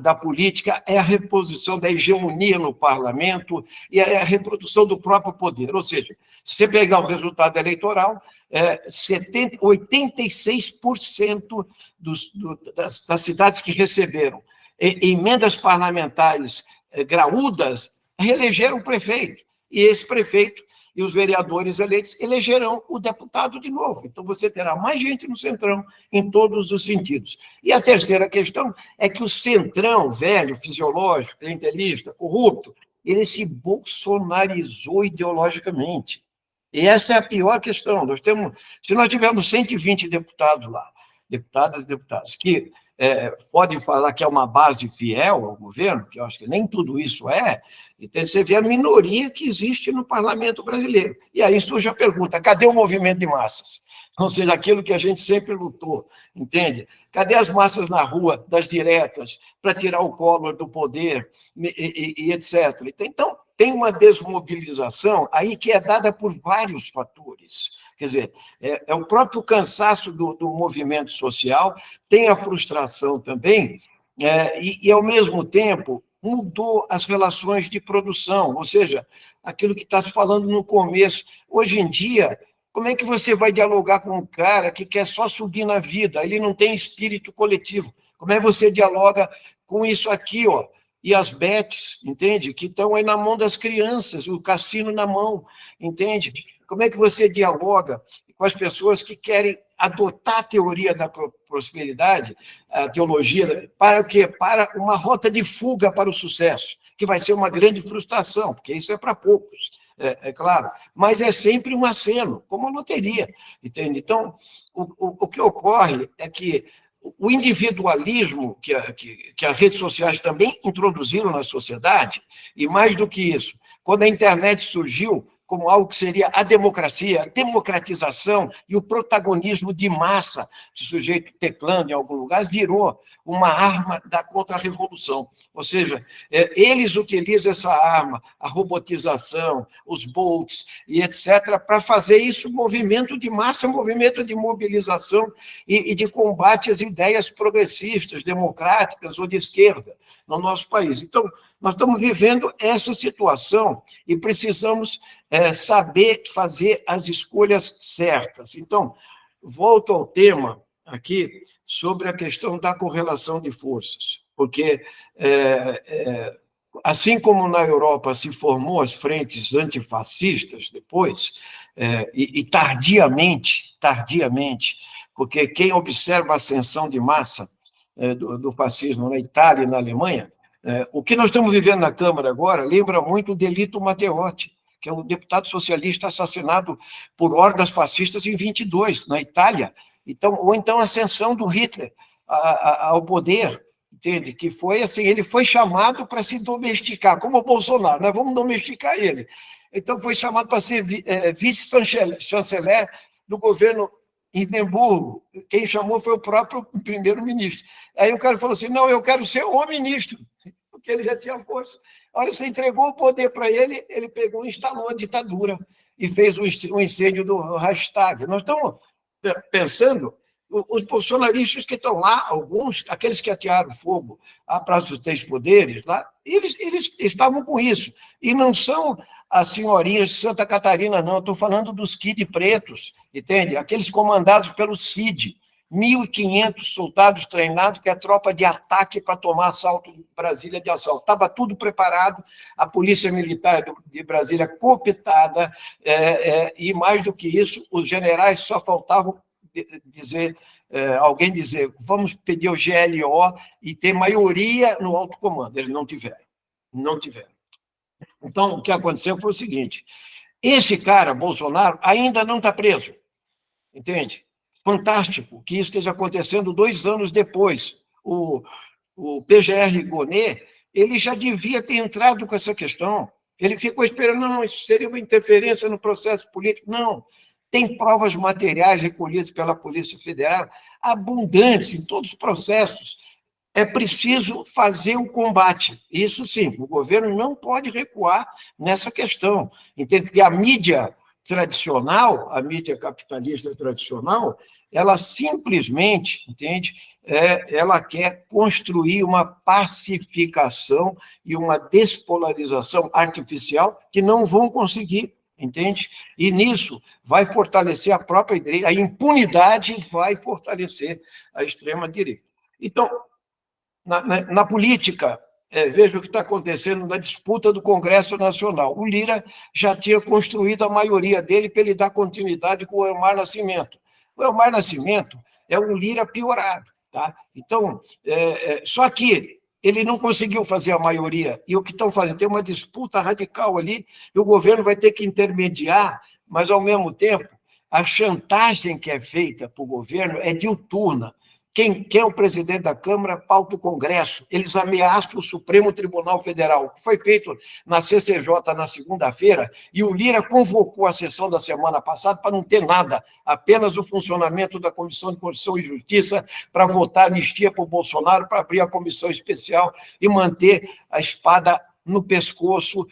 da política, é a reposição da hegemonia no parlamento e é a reprodução do próprio poder. Ou seja, se você pegar o resultado eleitoral, 86% das cidades que receberam emendas parlamentares graúdas reelegeram o prefeito. E esse prefeito e os vereadores eleitos elegerão o deputado de novo. Então, você terá mais gente no Centrão em todos os sentidos. E a terceira questão é que o Centrão, velho, fisiológico, clientelista, corrupto, ele se bolsonarizou ideologicamente. E essa é a pior questão. Se nós tivermos 120 deputados lá, deputadas e deputados, que podem falar que é uma base fiel ao governo, que eu acho que nem tudo isso é, então você vê a minoria que existe no parlamento brasileiro. E aí surge a pergunta, cadê o movimento de massas? Ou seja, aquilo que a gente sempre lutou, entende? Cadê as massas na rua, das diretas, para tirar o Collor do poder, e etc. Então, tem uma desmobilização aí que é dada por vários fatores. Quer dizer, é o próprio cansaço do movimento social, tem a frustração também, e, ao mesmo tempo, mudou as relações de produção, ou seja, aquilo que está se falando no começo. Hoje em dia, como é que você vai dialogar com um cara que quer só subir na vida? Ele não tem espírito coletivo. Como é que você dialoga com isso aqui, ó? E as bets, entende? Que estão aí na mão das crianças, o cassino na mão, entende? Como é que você dialoga com as pessoas que querem adotar a teoria da prosperidade, a teologia, para o quê? Para uma rota de fuga para o sucesso, que vai ser uma grande frustração, porque isso é para poucos, é claro, mas é sempre um aceno, como a loteria, entende? Então, o que ocorre é que o individualismo que as redes sociais também introduziram na sociedade, e mais do que isso, quando a internet surgiu como algo que seria a democracia, a democratização e o protagonismo de massa, o sujeito teclando em algum lugar, virou uma arma da contra-revolução. Ou seja, eles utilizam essa arma, a robotização, os bots e etc., para fazer isso movimento de massa, movimento de mobilização e de combate às ideias progressistas, democráticas ou de esquerda no nosso país. Então, nós estamos vivendo essa situação e precisamos saber fazer as escolhas certas. Então, volto ao tema aqui sobre a questão da correlação de forças, porque, assim como na Europa se formou as frentes antifascistas depois, e tardiamente, porque quem observa a ascensão de massa do fascismo na Itália e na Alemanha, o que nós estamos vivendo na Câmara agora lembra muito o delito Matteotti, que é um deputado socialista assassinado por hordas fascistas em 22, na Itália. Ou então a ascensão do Hitler ao poder, entende? Que foi assim, ele foi chamado para se domesticar, como o Bolsonaro, nós vamos domesticar ele. Então foi chamado para ser vice-chanceler do governo Hindenburgo. Quem chamou foi o próprio primeiro-ministro. Aí o cara falou assim, não, eu quero ser o ministro, porque ele já tinha força. A hora que você entregou o poder para ele, ele pegou e instalou a ditadura e fez um incêndio do Reichstag. Nós estamos pensando, os bolsonaristas que estão lá, alguns, aqueles que atearam fogo à Praça dos Três Poderes, lá, eles estavam com isso. E não são as senhorinhas de Santa Catarina, não. Estou falando dos Kid pretos, entende? Aqueles comandados pelo CID. 1.500 soldados treinados, que é a tropa de ataque para tomar assalto em Brasília de assalto. Estava tudo preparado, a polícia militar de Brasília cooptada, e mais do que isso, os generais só faltavam alguém dizer, vamos pedir o GLO e ter maioria no alto comando. Eles não tiveram. Então, o que aconteceu foi o seguinte, esse cara, Bolsonaro, ainda não está preso, entende? Fantástico que isso esteja acontecendo 2 anos depois. O PGR Gonê, ele já devia ter entrado com essa questão. Ele ficou esperando, não, isso seria uma interferência no processo político. Não, tem provas materiais recolhidas pela Polícia Federal, abundantes em todos os processos. É preciso fazer o combate. Isso sim, o governo não pode recuar nessa questão. Entende? Porque a mídia tradicional, a mídia capitalista tradicional, ela simplesmente, entende? Ela quer construir uma pacificação e uma despolarização artificial que não vão conseguir, entende? E nisso vai fortalecer a própria direita, a impunidade vai fortalecer a extrema-direita. Então, na política, veja o que está acontecendo na disputa do Congresso Nacional. O Lira já tinha construído a maioria dele para ele dar continuidade com o Elmar Nascimento. O Elmar Nascimento é um Lira piorado. Tá? Então, só que ele não conseguiu fazer a maioria, e o que estão fazendo? Tem uma disputa radical ali, e o governo vai ter que intermediar, mas, ao mesmo tempo, a chantagem que é feita para o governo é diuturna. Quem é o presidente da Câmara pauta o Congresso. Eles ameaçam o Supremo Tribunal Federal, que foi feito na CCJ na segunda-feira, e o Lira convocou a sessão da semana passada para não ter nada, apenas o funcionamento da Comissão de Constituição e Justiça para votar anistia para o Bolsonaro, para abrir a comissão especial e manter a espada no pescoço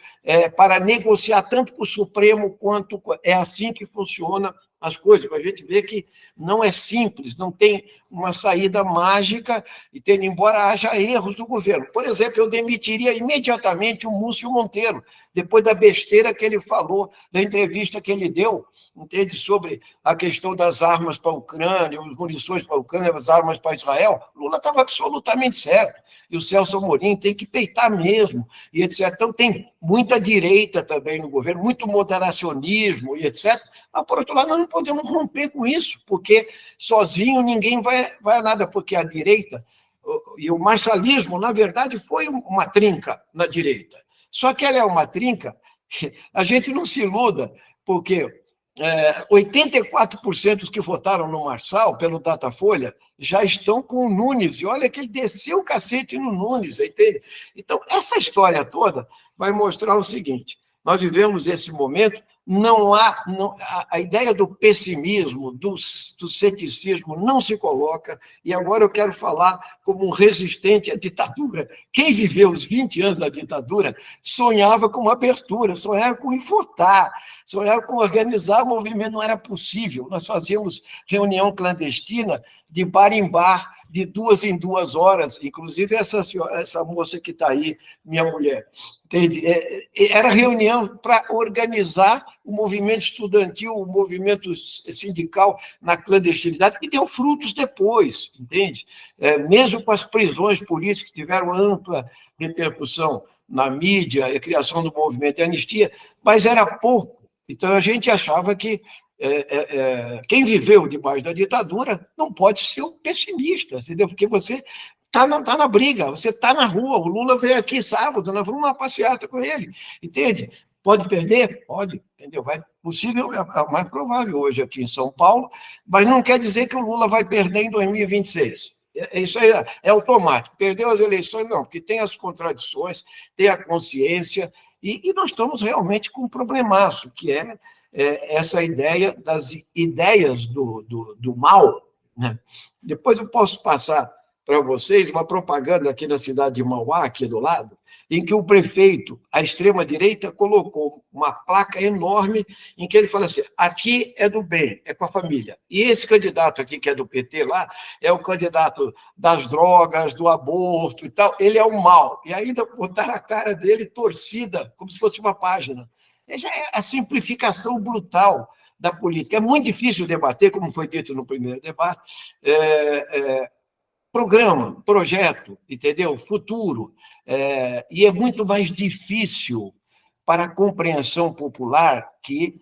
para negociar tanto com o Supremo quanto... É assim que funciona as coisas, para a gente ver que não é simples, não tem uma saída mágica, e tendo embora haja erros do governo. Por exemplo, eu demitiria imediatamente o Múcio Monteiro, depois da besteira que ele falou, da entrevista que ele deu, entende, sobre a questão das armas para a Ucrânia, os munições para a Ucrânia, as armas para Israel. Lula estava absolutamente certo, e o Celso Amorim tem que peitar mesmo, e etc. Então, tem muita direita também no governo, muito moderacionismo, e etc. Mas, por outro lado, nós não podemos romper com isso, porque sozinho ninguém vai a nada, porque a direita e o marxalismo, na verdade, foi uma trinca na direita. Só que ela é uma trinca, a gente não se iluda, porque 84% dos que votaram no Marçal, pelo Datafolha, já estão com o Nunes, e olha que ele desceu o cacete no Nunes, entende? Então, essa história toda vai mostrar o seguinte: nós vivemos esse momento, a ideia do pessimismo, do ceticismo não se coloca, e agora eu quero falar como um resistente à ditadura. Quem viveu os 20 anos da ditadura sonhava com uma abertura, sonhava com enfortar, sonhava com organizar o movimento, não era possível. Nós fazíamos reunião clandestina de bar em bar, de 2 em 2 horas, inclusive essa moça que está aí, minha mulher. Entende? Era reunião para organizar o movimento estudantil, o movimento sindical na clandestinidade, que deu frutos depois, entende? Mesmo com as prisões políticas, que tiveram ampla repercussão na mídia, a criação do movimento de anistia, mas era pouco. Então, a gente achava que quem viveu debaixo da ditadura não pode ser um pessimista, entendeu? Porque você está na briga, você está na rua. O Lula veio aqui sábado, nós vamos uma passeata com ele, entende? Pode perder? Pode, entendeu? Possível, é o mais provável hoje aqui em São Paulo, mas não quer dizer que o Lula vai perder em 2026. Isso aí é automático. Perdeu as eleições, não, porque tem as contradições, tem a consciência, e nós estamos realmente com um problemaço, que é essa ideia das ideias do mal. Né? Depois eu posso passar para vocês uma propaganda aqui na cidade de Mauá, aqui do lado, em que o prefeito, a extrema-direita, colocou uma placa enorme em que ele fala assim: aqui é do bem, é com a família. E esse candidato aqui, que é do PT lá, é o candidato das drogas, do aborto e tal, ele é o mal. E ainda botaram a cara dele torcida, como se fosse uma página. Já é a simplificação brutal da política. É muito difícil debater, como foi dito no primeiro debate, programa, projeto, entendeu? Futuro. E é muito mais difícil para a compreensão popular que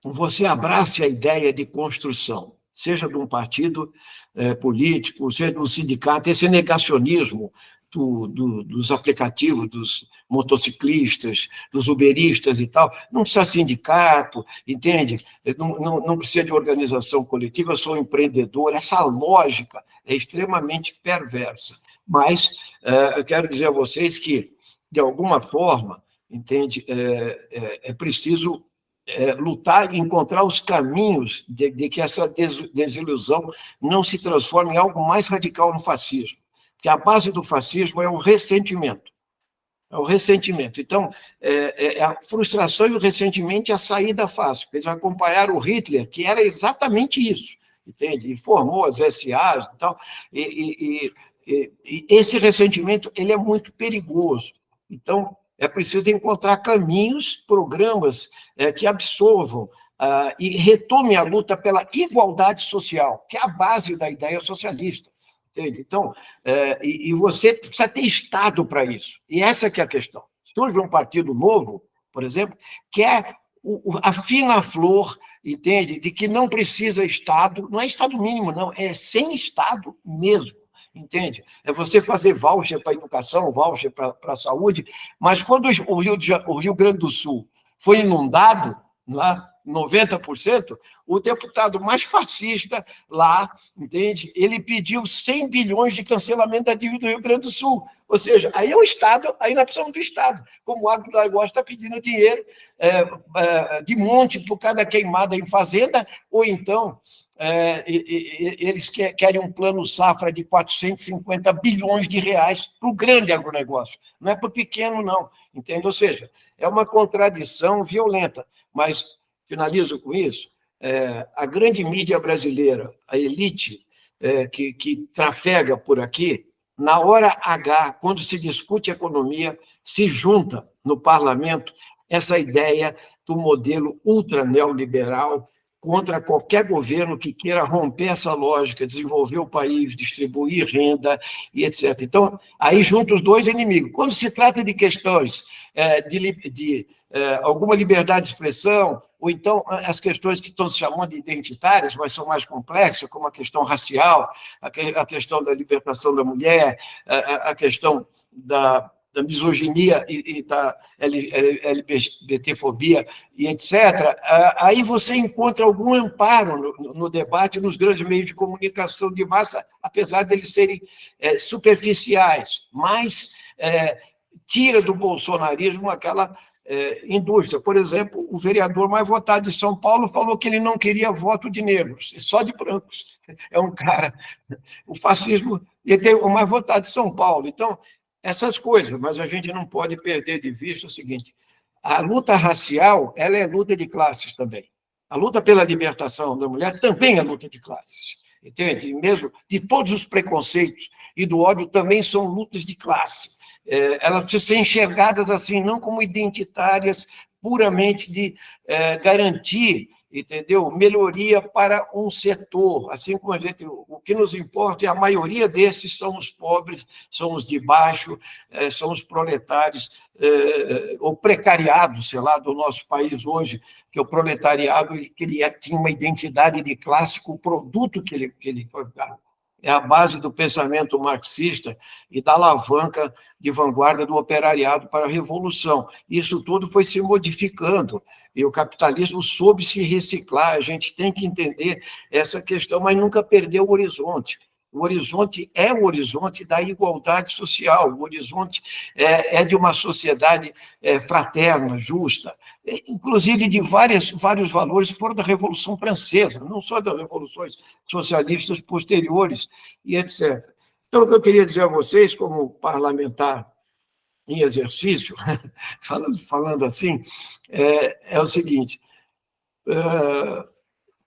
você abrace a ideia de construção, seja de um partido político, seja de um sindicato. Esse negacionismo dos aplicativos, dos motociclistas, dos uberistas e tal, não precisa sindicato, entende? Não precisa de organização coletiva, eu sou empreendedor. Essa lógica é extremamente perversa. Mas eu quero dizer a vocês que, de alguma forma, entende, é preciso lutar e encontrar os caminhos de que essa desilusão não se transforme em algo mais radical no fascismo. Porque a base do fascismo é o ressentimento. É o ressentimento. Então, a frustração e o ressentimento é a saída fácil. Eles acompanharam o Hitler, que era exatamente isso, entende? E formou as SAs e tal. E esse ressentimento ele é muito perigoso. Então, é preciso encontrar caminhos, programas que absorvam e retomem a luta pela igualdade social, que é a base da ideia socialista. Entende? Então, e você precisa ter Estado para isso. E essa que é a questão. Surge um partido novo, por exemplo, que é a fina flor, entende? De que não precisa Estado, não é Estado mínimo, não, é sem Estado mesmo. Entende? É você fazer voucher para a educação, voucher para a saúde, mas quando o Rio Grande do Sul foi inundado, lá, 90%, o deputado mais fascista lá, entende? Ele pediu 100 bilhões de cancelamento da dívida do Rio Grande do Sul. Ou seja, aí é o Estado, aí nós precisamos do Estado. Como o agronegócio está pedindo dinheiro de monte por cada queimada em fazenda, ou então eles querem um plano safra de 450 bilhões de reais para o grande agronegócio, não é para o pequeno, não, entende? Ou seja, é uma contradição violenta, mas, finalizo com isso, a grande mídia brasileira, a elite que trafega por aqui, na hora H, quando se discute economia, se junta no parlamento essa ideia do modelo ultra neoliberal contra qualquer governo que queira romper essa lógica, desenvolver o país, distribuir renda e etc. Então, aí juntam os dois inimigos. Quando se trata de questões de alguma liberdade de expressão, ou então as questões que estão se chamando de identitárias, mas são mais complexas, como a questão racial, a questão da libertação da mulher, a questão da misoginia e da LGBTfobia e etc., aí você encontra algum amparo no debate nos grandes meios de comunicação de massa, apesar deles serem superficiais, mas tira do bolsonarismo aquela indústria. Por exemplo, o vereador mais votado de São Paulo falou que ele não queria voto de negros, só de brancos. É um cara... O fascismo... Ele tem o mais votado de São Paulo. Então, essas coisas, mas a gente não pode perder de vista o seguinte: a luta racial, ela é luta de classes também. A luta pela libertação da mulher também é luta de classes, entende? E mesmo de todos os preconceitos e do ódio também são lutas de classe. Elas precisam ser enxergadas assim, não como identitárias, puramente de garantir, entendeu? Melhoria para um setor, assim como o que nos importa é a maioria desses são os pobres, são os de baixo, são os proletários, ou precariados, sei lá, do nosso país hoje, que o proletariado ele tinha uma identidade de classe com o produto que ele fabricava. É a base do pensamento marxista e da alavanca de vanguarda do operariado para a revolução. Isso tudo foi se modificando, e o capitalismo soube se reciclar. A gente tem que entender essa questão, mas nunca perder o horizonte. O horizonte é o horizonte da igualdade social, o horizonte é de uma sociedade fraterna, justa, inclusive de vários valores que foram da Revolução Francesa, não só das revoluções socialistas posteriores e etc. Então, o que eu queria dizer a vocês, como parlamentar em exercício, falando assim, é o seguinte: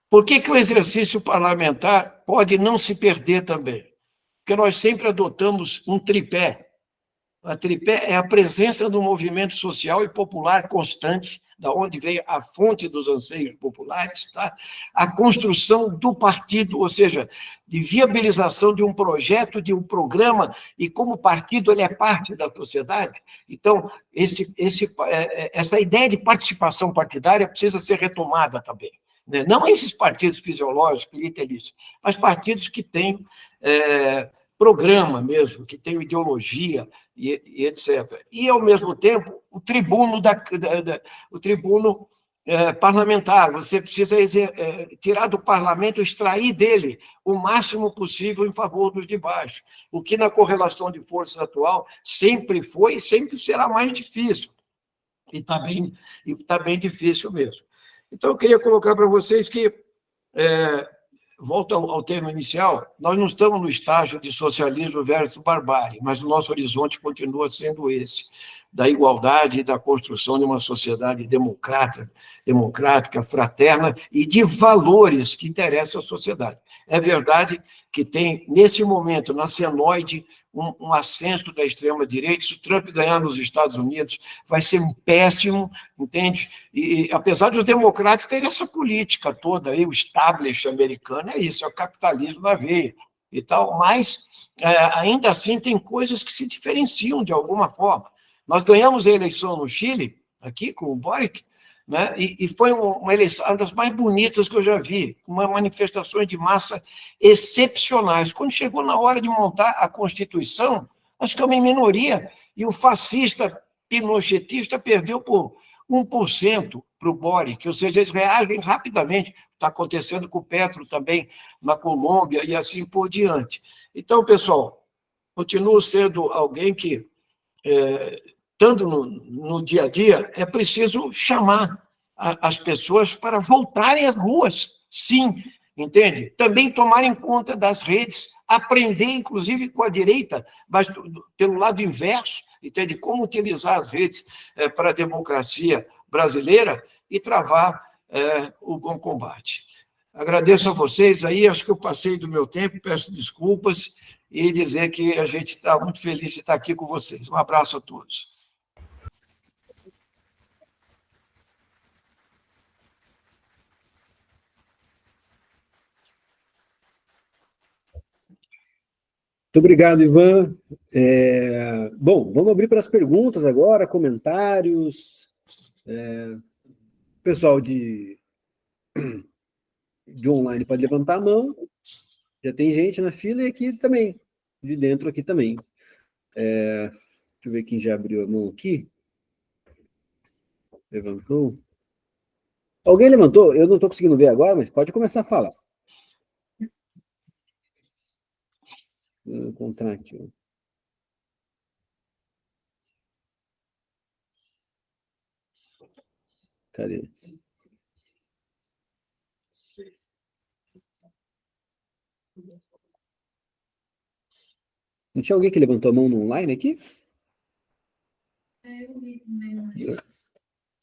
por que o exercício parlamentar pode não se perder também? Porque nós sempre adotamos um tripé. A tripé é a presença do movimento social e popular constante, da onde veio a fonte dos anseios populares, tá? A construção do partido, ou seja, de viabilização de um projeto, de um programa, e como partido ele é parte da sociedade. Então, essa ideia de participação partidária precisa ser retomada também. Não esses partidos fisiológicos, clientelistas, mas partidos que têm programa mesmo, que têm ideologia e etc. E, ao mesmo tempo, o tribuno parlamentar. Você precisa tirar do parlamento, extrair dele o máximo possível em favor dos de baixo, o que na correlação de forças atual sempre foi e sempre será mais difícil. E está bem difícil mesmo. Então, eu queria colocar para vocês que, volto ao tema inicial, nós não estamos no estágio de socialismo versus barbárie, mas o nosso horizonte continua sendo esse. da igualdade e da construção de uma sociedade democrática, fraterna e de valores que interessam à sociedade. É verdade que tem, nesse momento, na senoide, um ascenso da extrema-direita. Se o Trump ganhar nos Estados Unidos, vai ser um péssimo, entende? E apesar dos democratas terem essa política toda, aí, o establishment americano é isso, é o capitalismo na veia e tal, mas ainda assim tem coisas que se diferenciam de alguma forma. Nós ganhamos a eleição no Chile, aqui com o Boric, né? E foi uma eleição, uma das mais bonitas que eu já vi, com manifestações de massa excepcionais. Quando chegou na hora de montar a Constituição, acho que é uma minoria, e o fascista pinochetista perdeu por 1% para o Boric, ou seja, eles reagem rapidamente. Está acontecendo com o Petro também na Colômbia e assim por diante. Então, pessoal, continuo sendo alguém que, estando no dia a dia, é preciso chamar as pessoas para voltarem às ruas, sim, entende? Também tomarem conta das redes, aprender, inclusive, com a direita, mas pelo lado inverso, entende? Como utilizar as redes para a democracia brasileira e travar o bom combate. Agradeço a vocês aí, acho que eu passei do meu tempo, peço desculpas e dizer que a gente está muito feliz de estar aqui com vocês. Um abraço a todos. Muito obrigado, Ivan. Bom, vamos abrir para as perguntas agora, comentários. Pessoal de online pode levantar a mão. Já tem gente na fila e aqui também, de dentro aqui também. Deixa eu ver quem já abriu a mão aqui. Levantou. Alguém levantou? Eu não estou conseguindo ver agora, mas pode começar a falar. Vou encontrar aqui. Cadê? Não tinha alguém que levantou a mão no online aqui?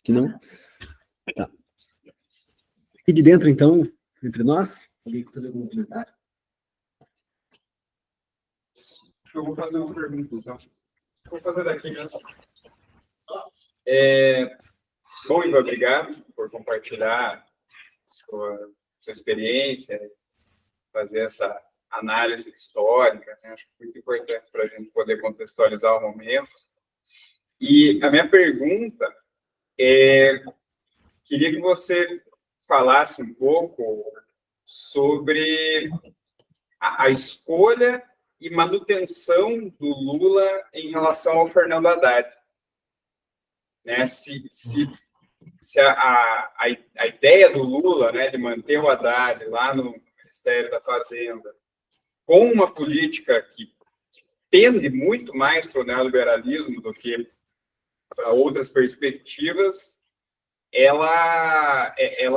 Que não? Tá. Aqui de dentro, então, entre nós, alguém quer fazer algum comentário? Eu vou fazer uma pergunta, então. Vou fazer daqui mesmo. Bom, Ivan, obrigado por compartilhar sua experiência, fazer essa análise histórica, né? Acho que é muito importante para a gente poder contextualizar o momento. E a minha pergunta queria que você falasse um pouco sobre a escolha e manutenção do Lula em relação ao Fernando Haddad. Né? Se a ideia do Lula, né, de manter o Haddad lá no Ministério da Fazenda, com uma política que tende muito mais para o neoliberalismo do que para outras perspectivas, ela é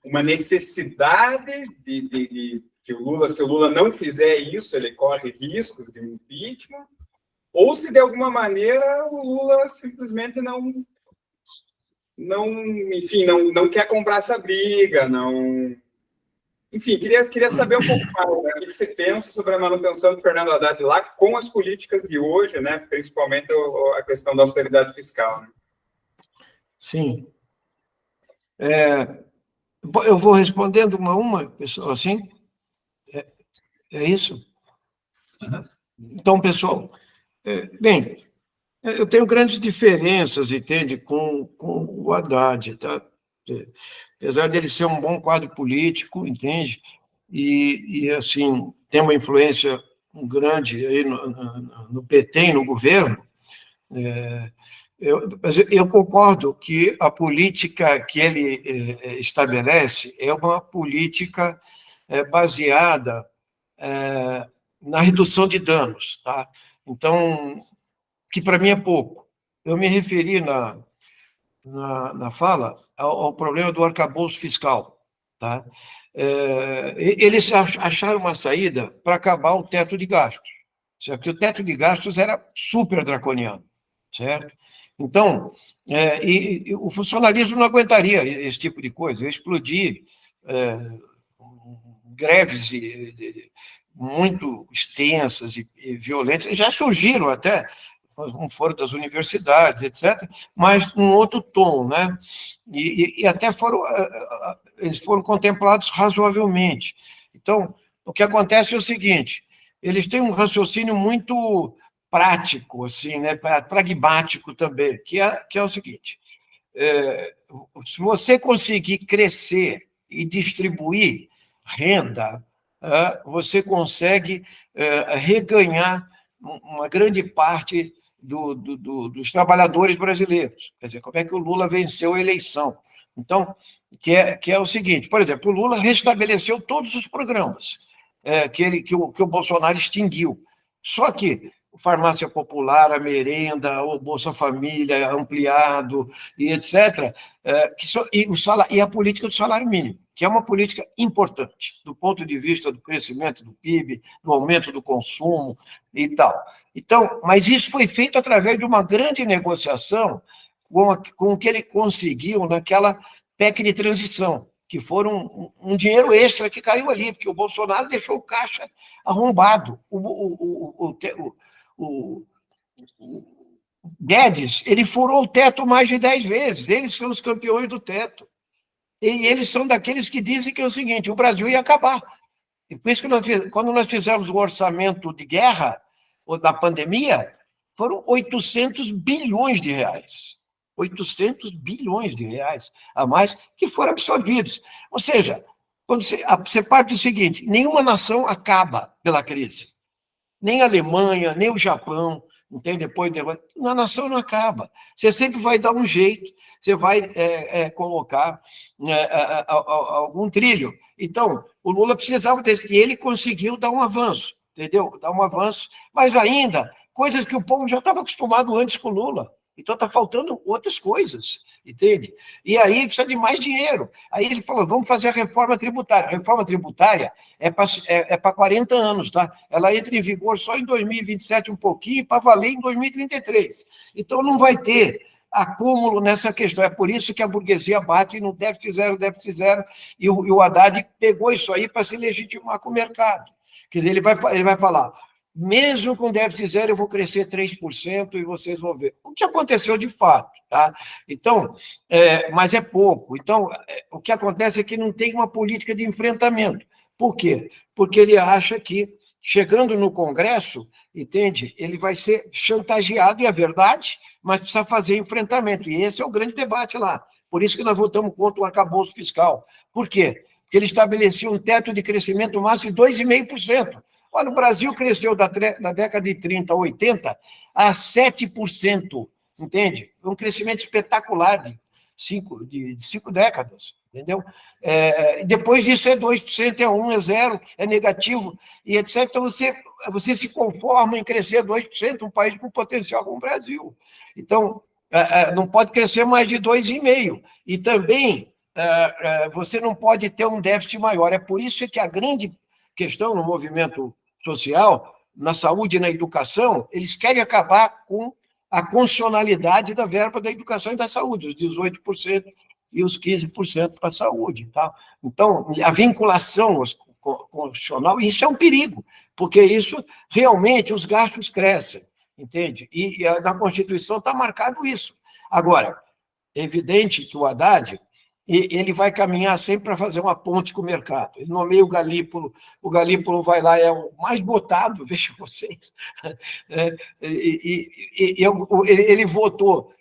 uma necessidade de que o Lula, se o Lula não fizer isso, ele corre riscos de impeachment, ou se de alguma maneira o Lula simplesmente não quer comprar essa briga, não. Enfim, queria saber um pouco mais, né? O que você pensa sobre a manutenção do Fernando Haddad lá com as políticas de hoje, né? Principalmente a questão da austeridade fiscal. Né? Sim. Eu vou respondendo uma pessoa, assim? É isso? Então, pessoal, bem, eu tenho grandes diferenças, entende, com o Haddad, tá? Apesar dele ser um bom quadro político, entende? E assim, tem uma influência grande aí no PT e no governo, eu concordo que a política que ele estabelece é uma política baseada na redução de danos, tá? Então, que para mim é pouco. Eu me referi na fala ao problema do arcabouço fiscal, tá? Eles acharam uma saída para acabar o teto de gastos, certo? Porque o teto de gastos era super draconiano, certo? Então, e o funcionalismo não aguentaria esse tipo de coisa, ia explodir, greves muito extensas e violentas, já surgiram até, como foram das universidades, etc., mas num outro tom, né? E até eles foram contemplados razoavelmente. Então, o que acontece é o seguinte, eles têm um raciocínio muito prático, assim, né, pragmático também, que é o seguinte, se você conseguir crescer e distribuir renda, você consegue reganhar uma grande parte dos trabalhadores brasileiros. Quer dizer, como é que o Lula venceu a eleição? Então, que é o seguinte, por exemplo, o Lula restabeleceu todos os programas que o Bolsonaro extinguiu. Só que farmácia popular, a merenda, o Bolsa Família ampliado e etc., e a política do salário mínimo, que é uma política importante do ponto de vista do crescimento do PIB, do aumento do consumo e tal. Então, mas isso foi feito através de uma grande negociação com o que ele conseguiu naquela PEC de transição, que foram um dinheiro extra que caiu ali, porque o Bolsonaro deixou o caixa arrombado. O Guedes, ele furou o teto mais de 10 vezes, eles são os campeões do teto. E eles são daqueles que dizem que é o seguinte, o Brasil ia acabar. E por isso que quando nós fizemos o orçamento de guerra, ou da pandemia, foram 800 bilhões de reais. 800 bilhões de reais a mais que foram absorvidos. Ou seja, quando você parte do seguinte, nenhuma nação acaba pela crise. Nem a Alemanha, nem o Japão, entende? A nação não acaba. Você sempre vai dar um jeito, você vai colocar algum trilho. Então, o Lula precisava e ele conseguiu dar um avanço, entendeu? Dar um avanço, mas ainda, coisas que o povo já estava acostumado antes com o Lula. Então, está faltando outras coisas, entende? E aí precisa de mais dinheiro. Aí ele falou, vamos fazer a reforma tributária. A reforma tributária é para 40 anos, tá? Ela entra em vigor só em 2027 um pouquinho, para valer em 2033. Então, não vai ter acúmulo nessa questão. É por isso que a burguesia bate no déficit zero, e o Haddad pegou isso aí para se legitimar com o mercado. Quer dizer, ele vai falar, mesmo com déficit zero, eu vou crescer 3% e vocês vão ver. O que aconteceu de fato, tá? Então, mas é pouco. Então, o que acontece é que não tem uma política de enfrentamento. Por quê? Porque ele acha que, chegando no Congresso, entende? Ele vai ser chantageado, e é verdade, mas precisa fazer enfrentamento. E esse é o grande debate lá. Por isso que nós votamos contra o arcabouço fiscal. Por quê? Porque ele estabelecia um teto de crescimento máximo de 2,5%. Olha, o Brasil cresceu da década de 30 a 80 a 7%, entende? Um crescimento espetacular de 5 décadas, entendeu? Depois disso é 2%, é 1%, é 0%, é negativo, e etc. Então, você se conforma em crescer 2%, um país com potencial como o Brasil. Então, não pode crescer mais de 2,5%. E também, você não pode ter um déficit maior. É por isso que a grande questão no movimento social, na saúde e na educação, eles querem acabar com a constitucionalidade da verba da educação e da saúde, os 18% e os 15% para a saúde. Tá? Então, a vinculação constitucional, isso é um perigo, porque isso, realmente, os gastos crescem, entende? E na Constituição está marcado isso. Agora, é evidente que o Haddad, ele vai caminhar sempre para fazer uma ponte com o mercado. Ele nomeia o Galípolo vai lá, é o mais votado, vejam vocês. Ele votou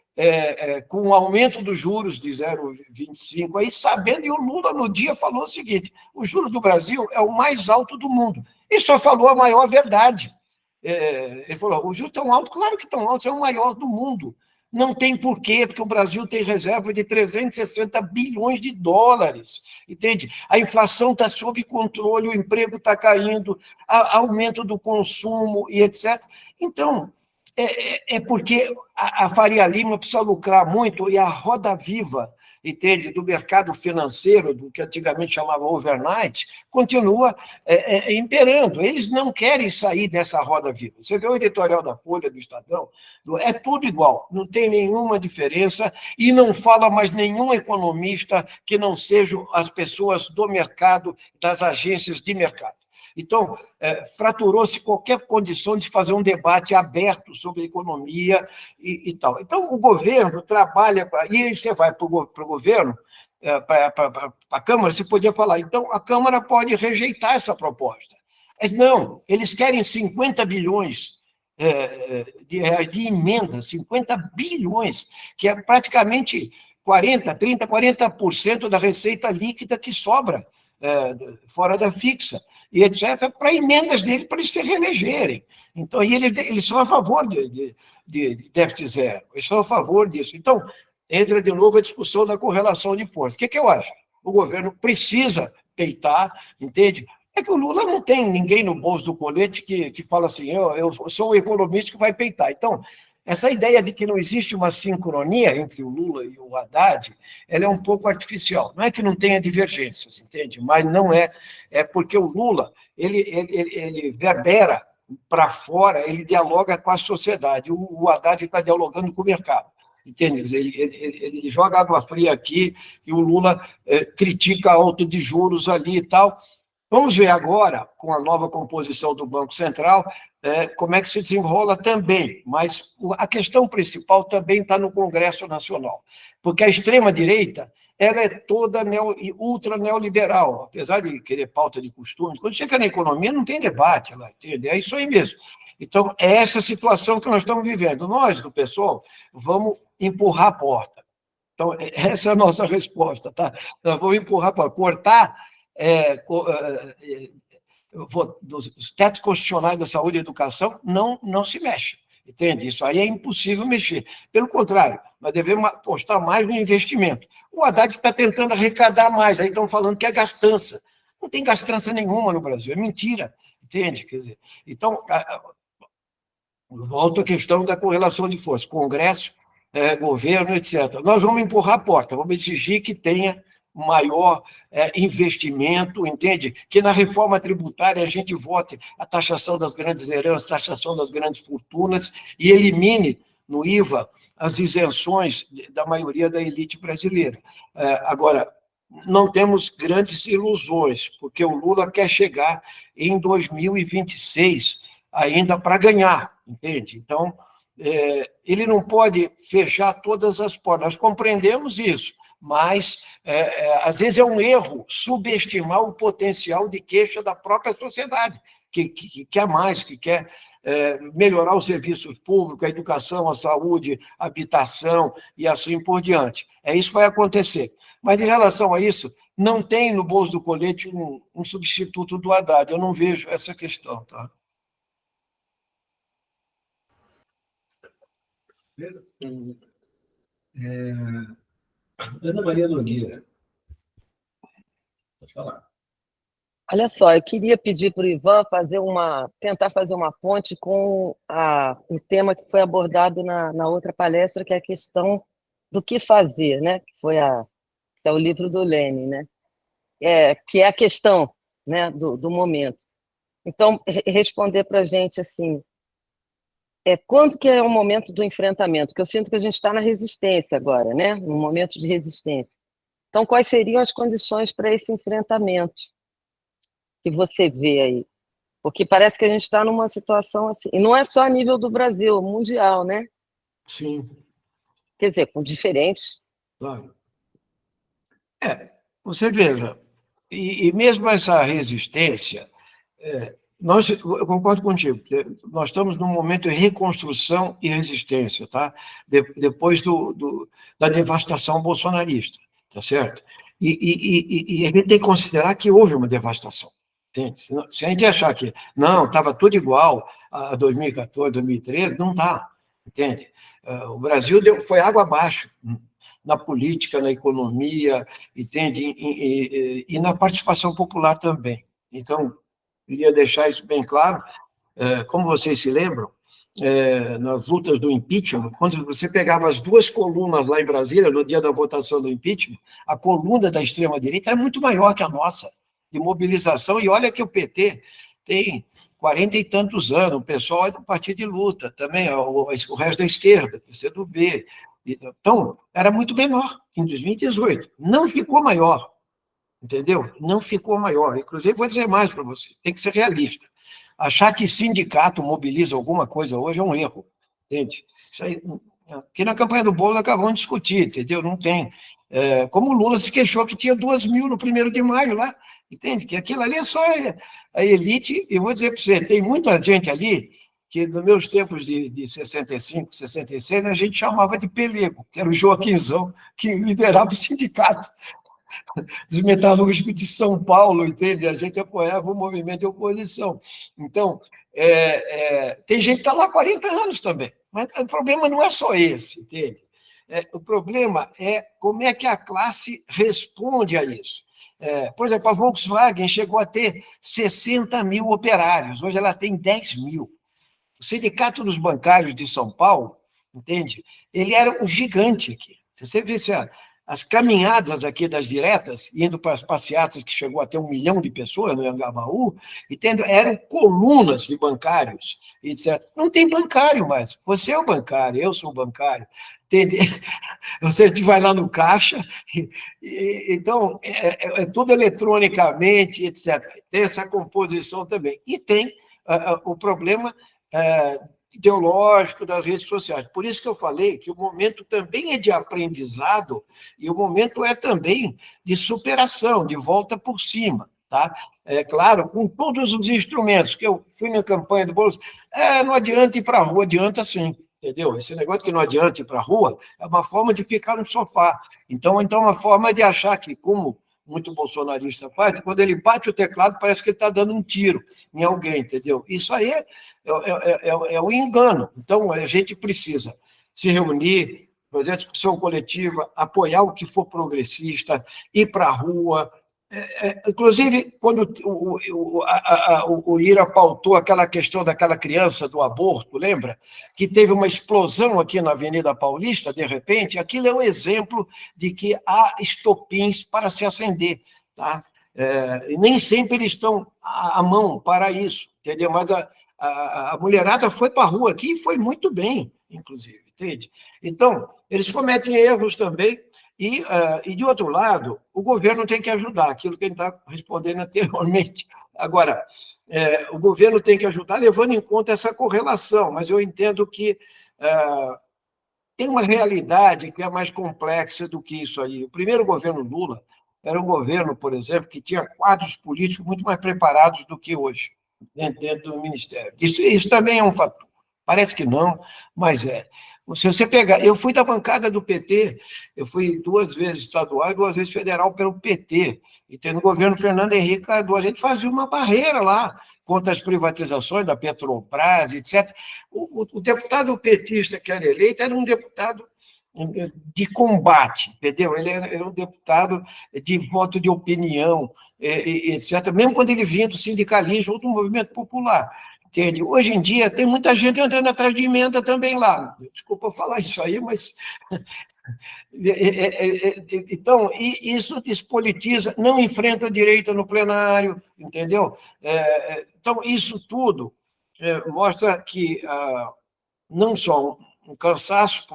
com o aumento dos juros de 0,25, aí sabendo, e o Lula no dia falou o seguinte, o juros do Brasil é o mais alto do mundo. E só falou a maior verdade. Ele falou, os juros estão altos, claro que estão altos, é o maior do mundo. Não tem porquê, porque o Brasil tem reserva de 360 bilhões de dólares, entende? A inflação está sob controle, o emprego está caindo, aumento do consumo e etc. Então, porque a Faria Lima precisa lucrar muito e a Roda Viva entende, do mercado financeiro, do que antigamente chamava overnight, continua imperando. Eles não querem sair dessa roda viva. Você vê o editorial da Folha, do Estadão, é tudo igual, não tem nenhuma diferença e não fala mais nenhum economista que não sejam as pessoas do mercado, das agências de mercado. Então, fraturou-se qualquer condição de fazer um debate aberto sobre economia e tal. Então, o governo trabalha... E aí você vai para o governo, para a Câmara, você podia falar, então, a Câmara pode rejeitar essa proposta. Mas não, eles querem 50 bilhões de emendas, 50 bilhões, que é praticamente 40% da receita líquida que sobra fora da fixa, e etc., para emendas dele para eles se reelegerem. Então, eles são a favor de déficit zero, eles são a favor disso. Então, entra de novo a discussão da correlação de força. O que eu acho? O governo precisa peitar, entende? É que o Lula não tem ninguém no bolso do colete que fala assim, eu sou o economista que vai peitar. Então, essa ideia de que não existe uma sincronia entre o Lula e o Haddad, ela é um pouco artificial. Não é que não tenha divergências, entende? Mas não é porque o Lula, ele verbera para fora, ele dialoga com a sociedade. O Haddad está dialogando com o mercado, entende? Ele joga água fria aqui e o Lula critica alto de juros ali e tal. Vamos ver agora, com a nova composição do Banco Central, como é que se desenrola também. Mas a questão principal também está no Congresso Nacional, porque a extrema-direita ela é toda ultra neoliberal, apesar de querer pauta de costumes. Quando chega na economia, não tem debate, ela entende? É isso aí mesmo. Então, é essa situação que nós estamos vivendo. Nós, do pessoal, vamos empurrar a porta. Então, essa é a nossa resposta, tá? Nós vamos empurrar a porta, cortar dos tetos constitucionais da saúde e educação não se mexe, entende? Isso aí é impossível mexer. Pelo contrário, nós devemos apostar mais no investimento. O Haddad está tentando arrecadar mais, aí estão falando que é gastança. Não tem gastança nenhuma no Brasil, é mentira, entende? Quer dizer, então, volto à questão da correlação de forças, Congresso, governo, etc. Nós vamos empurrar a porta, vamos exigir que tenha maior investimento, entende? Que na reforma tributária a gente vote a taxação das grandes heranças, taxação das grandes fortunas e elimine no IVA as isenções da maioria da elite brasileira. Agora, não temos grandes ilusões, porque o Lula quer chegar em 2026 ainda para ganhar, entende? Então, ele não pode fechar todas as portas. Nós compreendemos isso, mas, às vezes, é um erro subestimar o potencial de queixa da própria sociedade, que quer mais, que quer melhorar os serviços públicos, a educação, a saúde, a habitação e assim por diante. Isso que vai acontecer. Mas, em relação a isso, não tem no bolso do colete um substituto do Haddad. Eu não vejo essa questão. Tá? Ana Maria Nogueira. Pode falar. Olha só, eu queria pedir para o Ivan tentar fazer uma ponte com o tema que foi abordado na outra palestra, que é a questão do que fazer, né? Que é o livro do Lenin, né? Que é a questão, né, do momento. Então, responder para a gente assim, quando que é o momento do enfrentamento? Que eu sinto que a gente está na resistência agora, né? No momento de resistência. Então, quais seriam as condições para esse enfrentamento que você vê aí? Porque parece que a gente está numa situação assim, e não é só a nível do Brasil, mundial, né? Sim. Quer dizer, com diferentes. Claro. Você veja, e mesmo essa resistência, eu concordo contigo, que nós estamos num momento de reconstrução e resistência, tá? Depois da devastação bolsonarista, tá certo? E a gente tem que considerar que houve uma devastação, entende? Se a gente achar que não, estava tudo igual a 2014, 2013, não está, entende? O Brasil foi água abaixo na política, na economia, entende? E na participação popular também. Então, queria deixar isso bem claro. Como vocês se lembram, nas lutas do impeachment, quando você pegava as duas colunas lá em Brasília, no dia da votação do impeachment, a coluna da extrema-direita era muito maior que a nossa, de mobilização, e olha que o PT tem 40 e tantos anos, o pessoal é do partido de luta, também o resto da esquerda, PCdoB. Então, era muito menor em 2018. Não ficou maior, entendeu? Não ficou maior. Inclusive, vou dizer mais para você, tem que ser realista. Achar que sindicato mobiliza alguma coisa hoje é um erro, entende? Isso aí, aqui na campanha do Bolo acabamos de discutir, entendeu? Não tem. Como o Lula se queixou que tinha 2.000 no 1º de maio lá, entende? Que aquilo ali é só a elite, e vou dizer para você, tem muita gente ali que nos meus tempos de 65, 66, a gente chamava de pelego, que era o Joaquinzão, que liderava o sindicato dos metalúrgicos de São Paulo, entende? A gente apoiava o movimento de oposição. Então, tem gente que está lá há 40 anos também, mas o problema não é só esse, entende? O problema é como é que a classe responde a isso. Por exemplo, a Volkswagen chegou a ter 60 mil operários, hoje ela tem 10 mil. O Sindicato dos Bancários de São Paulo, entende? Ele era um gigante aqui. Se você visse as caminhadas aqui das diretas, indo para as passeatas, que chegou a ter 1 milhão de pessoas no Anhangabaú, entende? Eram colunas de bancários, etc. Não tem bancário mais. Você é o bancário, eu sou o bancário. Entende? Você vai lá no caixa, então, é tudo eletronicamente, etc. Tem essa composição também. E tem o problema ideológico das redes sociais. Por isso que eu falei que o momento também é de aprendizado e o momento é também de superação, de volta por cima. Tá? Claro, com todos os instrumentos, que eu fui na campanha do Bolsonaro, não adianta ir para a rua, adianta sim. Entendeu? Esse negócio que não adianta ir para a rua é uma forma de ficar no sofá. Então, é uma forma de achar que, como muito bolsonarista faz, quando ele bate o teclado, parece que ele está dando um tiro em alguém, entendeu? Isso aí é um engano. Então, a gente precisa se reunir, fazer a discussão coletiva, apoiar o que for progressista, ir para a rua. Inclusive, quando o Lira pautou aquela questão daquela criança do aborto, lembra? Que teve uma explosão aqui na Avenida Paulista, de repente, aquilo é um exemplo de que há estopins para se acender. Tá? E nem sempre eles estão à mão para isso, entendeu? Mas a mulherada foi para a rua aqui e foi muito bem, inclusive, entende? Então, eles cometem erros também. E, de outro lado, o governo tem que ajudar, aquilo que a gente está respondendo anteriormente. Agora, o governo tem que ajudar levando em conta essa correlação, mas eu entendo que tem uma realidade que é mais complexa do que isso aí. O primeiro governo Lula era um governo, por exemplo, que tinha quadros políticos muito mais preparados do que hoje, dentro do Ministério. Isso também é um fator. Parece que não, mas é. Se você pegar, eu fui da bancada do PT, eu fui 2 vezes estadual e 2 vezes federal pelo PT, e no governo Fernando Henrique Cardoso, a gente fazia uma barreira lá contra as privatizações da Petrobras, etc. O deputado petista que era eleito era um deputado de combate, entendeu? Ele era um deputado de voto de opinião, etc., mesmo quando ele vinha do sindicalismo ou do movimento popular. Entende? Hoje em dia, tem muita gente andando atrás de emenda também lá. Desculpa falar isso aí, mas... Então, isso despolitiza, não enfrenta a direita no plenário, entendeu? Então, isso tudo mostra que não só um cansaço,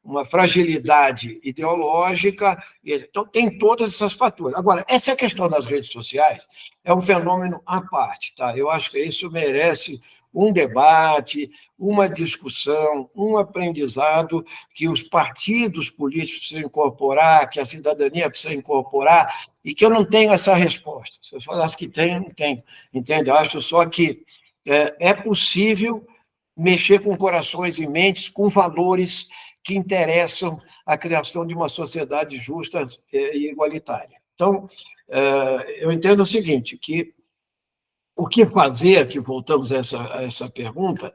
uma fragilidade ideológica, então tem todas essas faturas. Agora, essa questão das redes sociais é um fenômeno à parte, tá? Eu acho que isso merece um debate, uma discussão, um aprendizado que os partidos políticos precisam incorporar, que a cidadania precisa incorporar, e que eu não tenho essa resposta. Se eu falasse que tenho, não tenho, entende? Eu acho só que é possível mexer com corações e mentes, com valores que interessam a criação de uma sociedade justa e igualitária. Então, eu entendo o seguinte, que o que fazer, que voltamos a essa pergunta,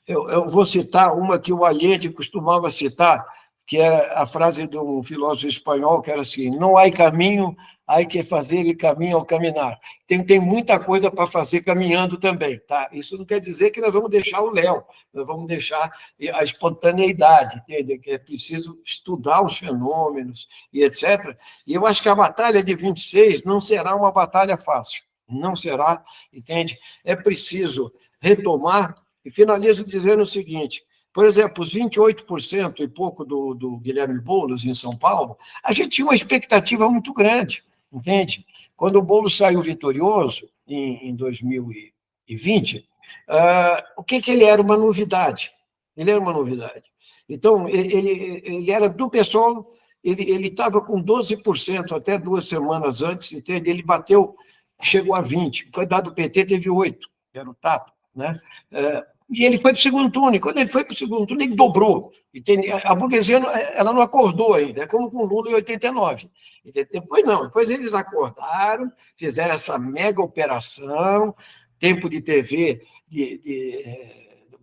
eu vou citar uma que o Allende costumava citar, que era a frase de um filósofo espanhol, que era assim: não há caminho há que fazer el caminho ao caminhar. Tem muita coisa para fazer caminhando também, tá? Isso não quer dizer que nós vamos deixar o léu, nós vamos deixar a espontaneidade, entende? Que é preciso estudar os fenômenos e etc. E eu acho que a batalha de 26 não será uma batalha fácil, não será, entende? É preciso retomar, e finalizo dizendo o seguinte: por exemplo, os 28% e pouco do Guilherme Boulos em São Paulo, a gente tinha uma expectativa muito grande, entende? Quando o Boulos saiu vitorioso, em 2020, o que ele era? Uma novidade. Ele era uma novidade. Então, ele era do PSOL, ele estava com 12% até 2 semanas antes, entende? Ele bateu, chegou a 20%. O candidato do PT teve 8%, que era o Tato, né? E ele foi para o segundo turno, e quando ele foi para o segundo turno, ele dobrou. Entende? A burguesia ela não acordou ainda, é como com o Lula em 89. Depois não, depois eles acordaram, fizeram essa mega operação, tempo de TV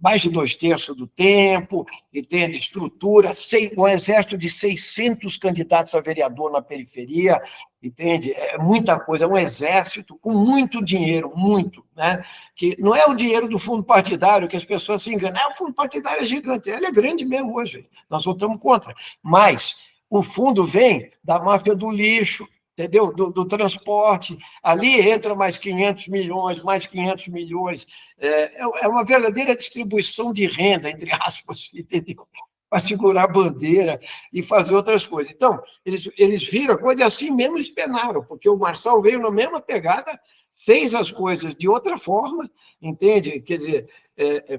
mais de 2/3 do tempo, entende? Estrutura, um exército de 600 candidatos a vereador na periferia, entende? É muita coisa, é um exército com muito dinheiro, muito, né? Que não é o dinheiro do fundo partidário, que as pessoas se enganam. O fundo partidário é gigante, ele é grande mesmo hoje, nós votamos contra. Mas o fundo vem da máfia do lixo, entendeu? Do transporte, ali entra mais 500 milhões, mais 500 milhões, é uma verdadeira distribuição de renda, entre aspas, entendeu? Para segurar a bandeira e fazer outras coisas. Então, eles viram a coisa e assim mesmo eles penaram, porque o Marçal veio na mesma pegada, fez as coisas de outra forma, entende? Quer dizer,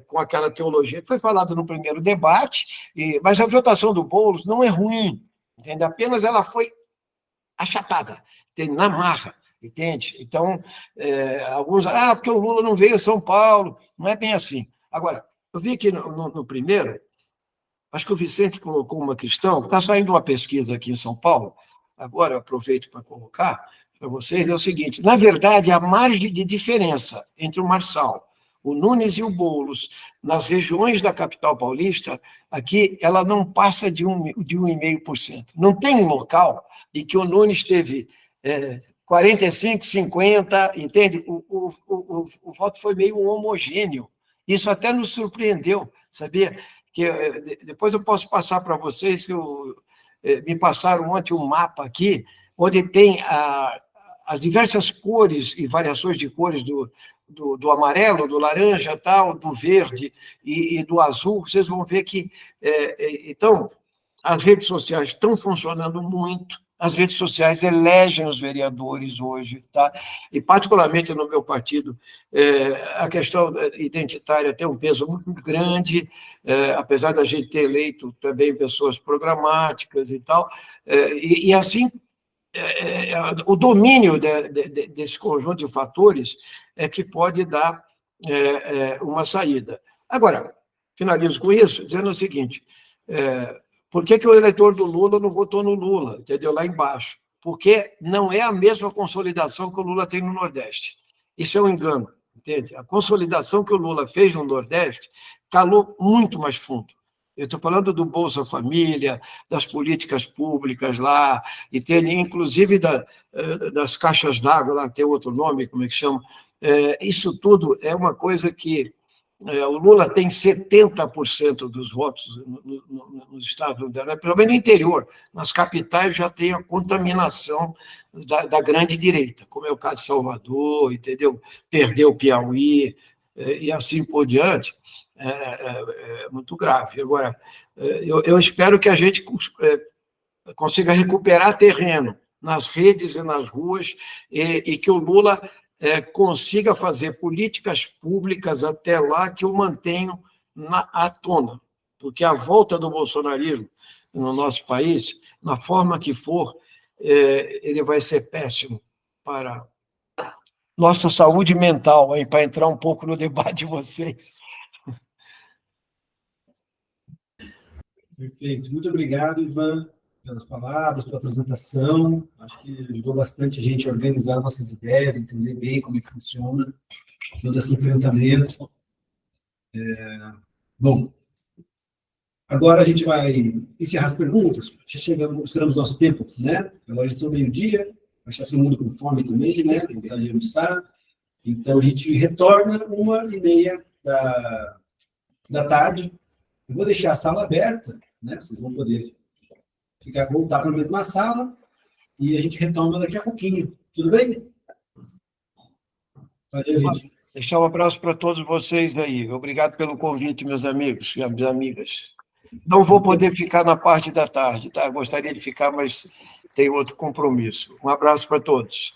com aquela teologia que foi falada no primeiro debate, mas a votação do Boulos não é ruim, entende? Apenas ela foi achatada, na marra, entende? Então, alguns... porque o Lula não veio a São Paulo. Não é bem assim. Agora, eu vi aqui no primeiro, acho que o Vicente colocou uma questão, está saindo uma pesquisa aqui em São Paulo, agora eu aproveito para colocar para vocês, é o seguinte: na verdade, a margem de diferença entre o Marçal, o Nunes e o Boulos, nas regiões da capital paulista, aqui ela não passa de 1,5%. Não tem um local em que o Nunes teve 45, 50, entende? O voto foi meio homogêneo. Isso até nos surpreendeu, sabia? Que depois eu posso passar para vocês, que me passaram ontem um mapa aqui, onde tem as diversas cores e variações de cores do amarelo, do laranja, tal, do verde e do azul. Vocês vão ver que, então, as redes sociais estão funcionando muito, as redes sociais elegem os vereadores hoje, tá? E, particularmente no meu partido, a questão identitária tem um peso muito grande, apesar da gente ter eleito também pessoas programáticas e tal, e assim, o domínio desse conjunto de fatores é que pode dar uma saída. Agora, finalizo com isso, dizendo o seguinte: por que o eleitor do Lula não votou no Lula, entendeu? Lá embaixo. Porque não é a mesma consolidação que o Lula tem no Nordeste. Isso é um engano, entende? A consolidação que o Lula fez no Nordeste calou muito mais fundo. Eu estou falando do Bolsa Família, das políticas públicas lá, entende? Inclusive das caixas d'água, lá tem outro nome, como é que chama? Isso tudo é uma coisa que o Lula tem 70% dos votos nos estados, pelo menos no interior. Nas capitais já tem a contaminação da grande direita, como é o caso de Salvador, entendeu? Perdeu o Piauí, e assim por diante. É muito grave. Agora, eu espero que a gente consiga recuperar terreno nas redes e nas ruas, e que o Lula consiga fazer políticas públicas até lá que o mantenham à tona, porque a volta do bolsonarismo no nosso país, na forma que for, ele vai ser péssimo para nossa saúde mental, para entrar um pouco no debate de vocês. Perfeito. Muito obrigado, Ivan, pelas palavras, pela apresentação. Acho que ajudou bastante a gente a organizar nossas ideias, entender bem como é que funciona todo esse enfrentamento. Bom, agora a gente vai encerrar as perguntas. Já estouramos nosso tempo, né? Agora são 12:00. Acho que está todo mundo com fome também, né? Com vontade de almoçar. Então, a gente retorna 1h30 da tarde. Eu vou deixar a sala aberta, né? Vocês vão poder voltar para a mesma sala e a gente retoma daqui a pouquinho. Tudo bem? Valeu, gente. Deixar um abraço para todos vocês aí. Obrigado pelo convite, meus amigos e minhas amigas. Não vou poder ficar na parte da tarde, tá? Gostaria de ficar, mas tenho outro compromisso. Um abraço para todos.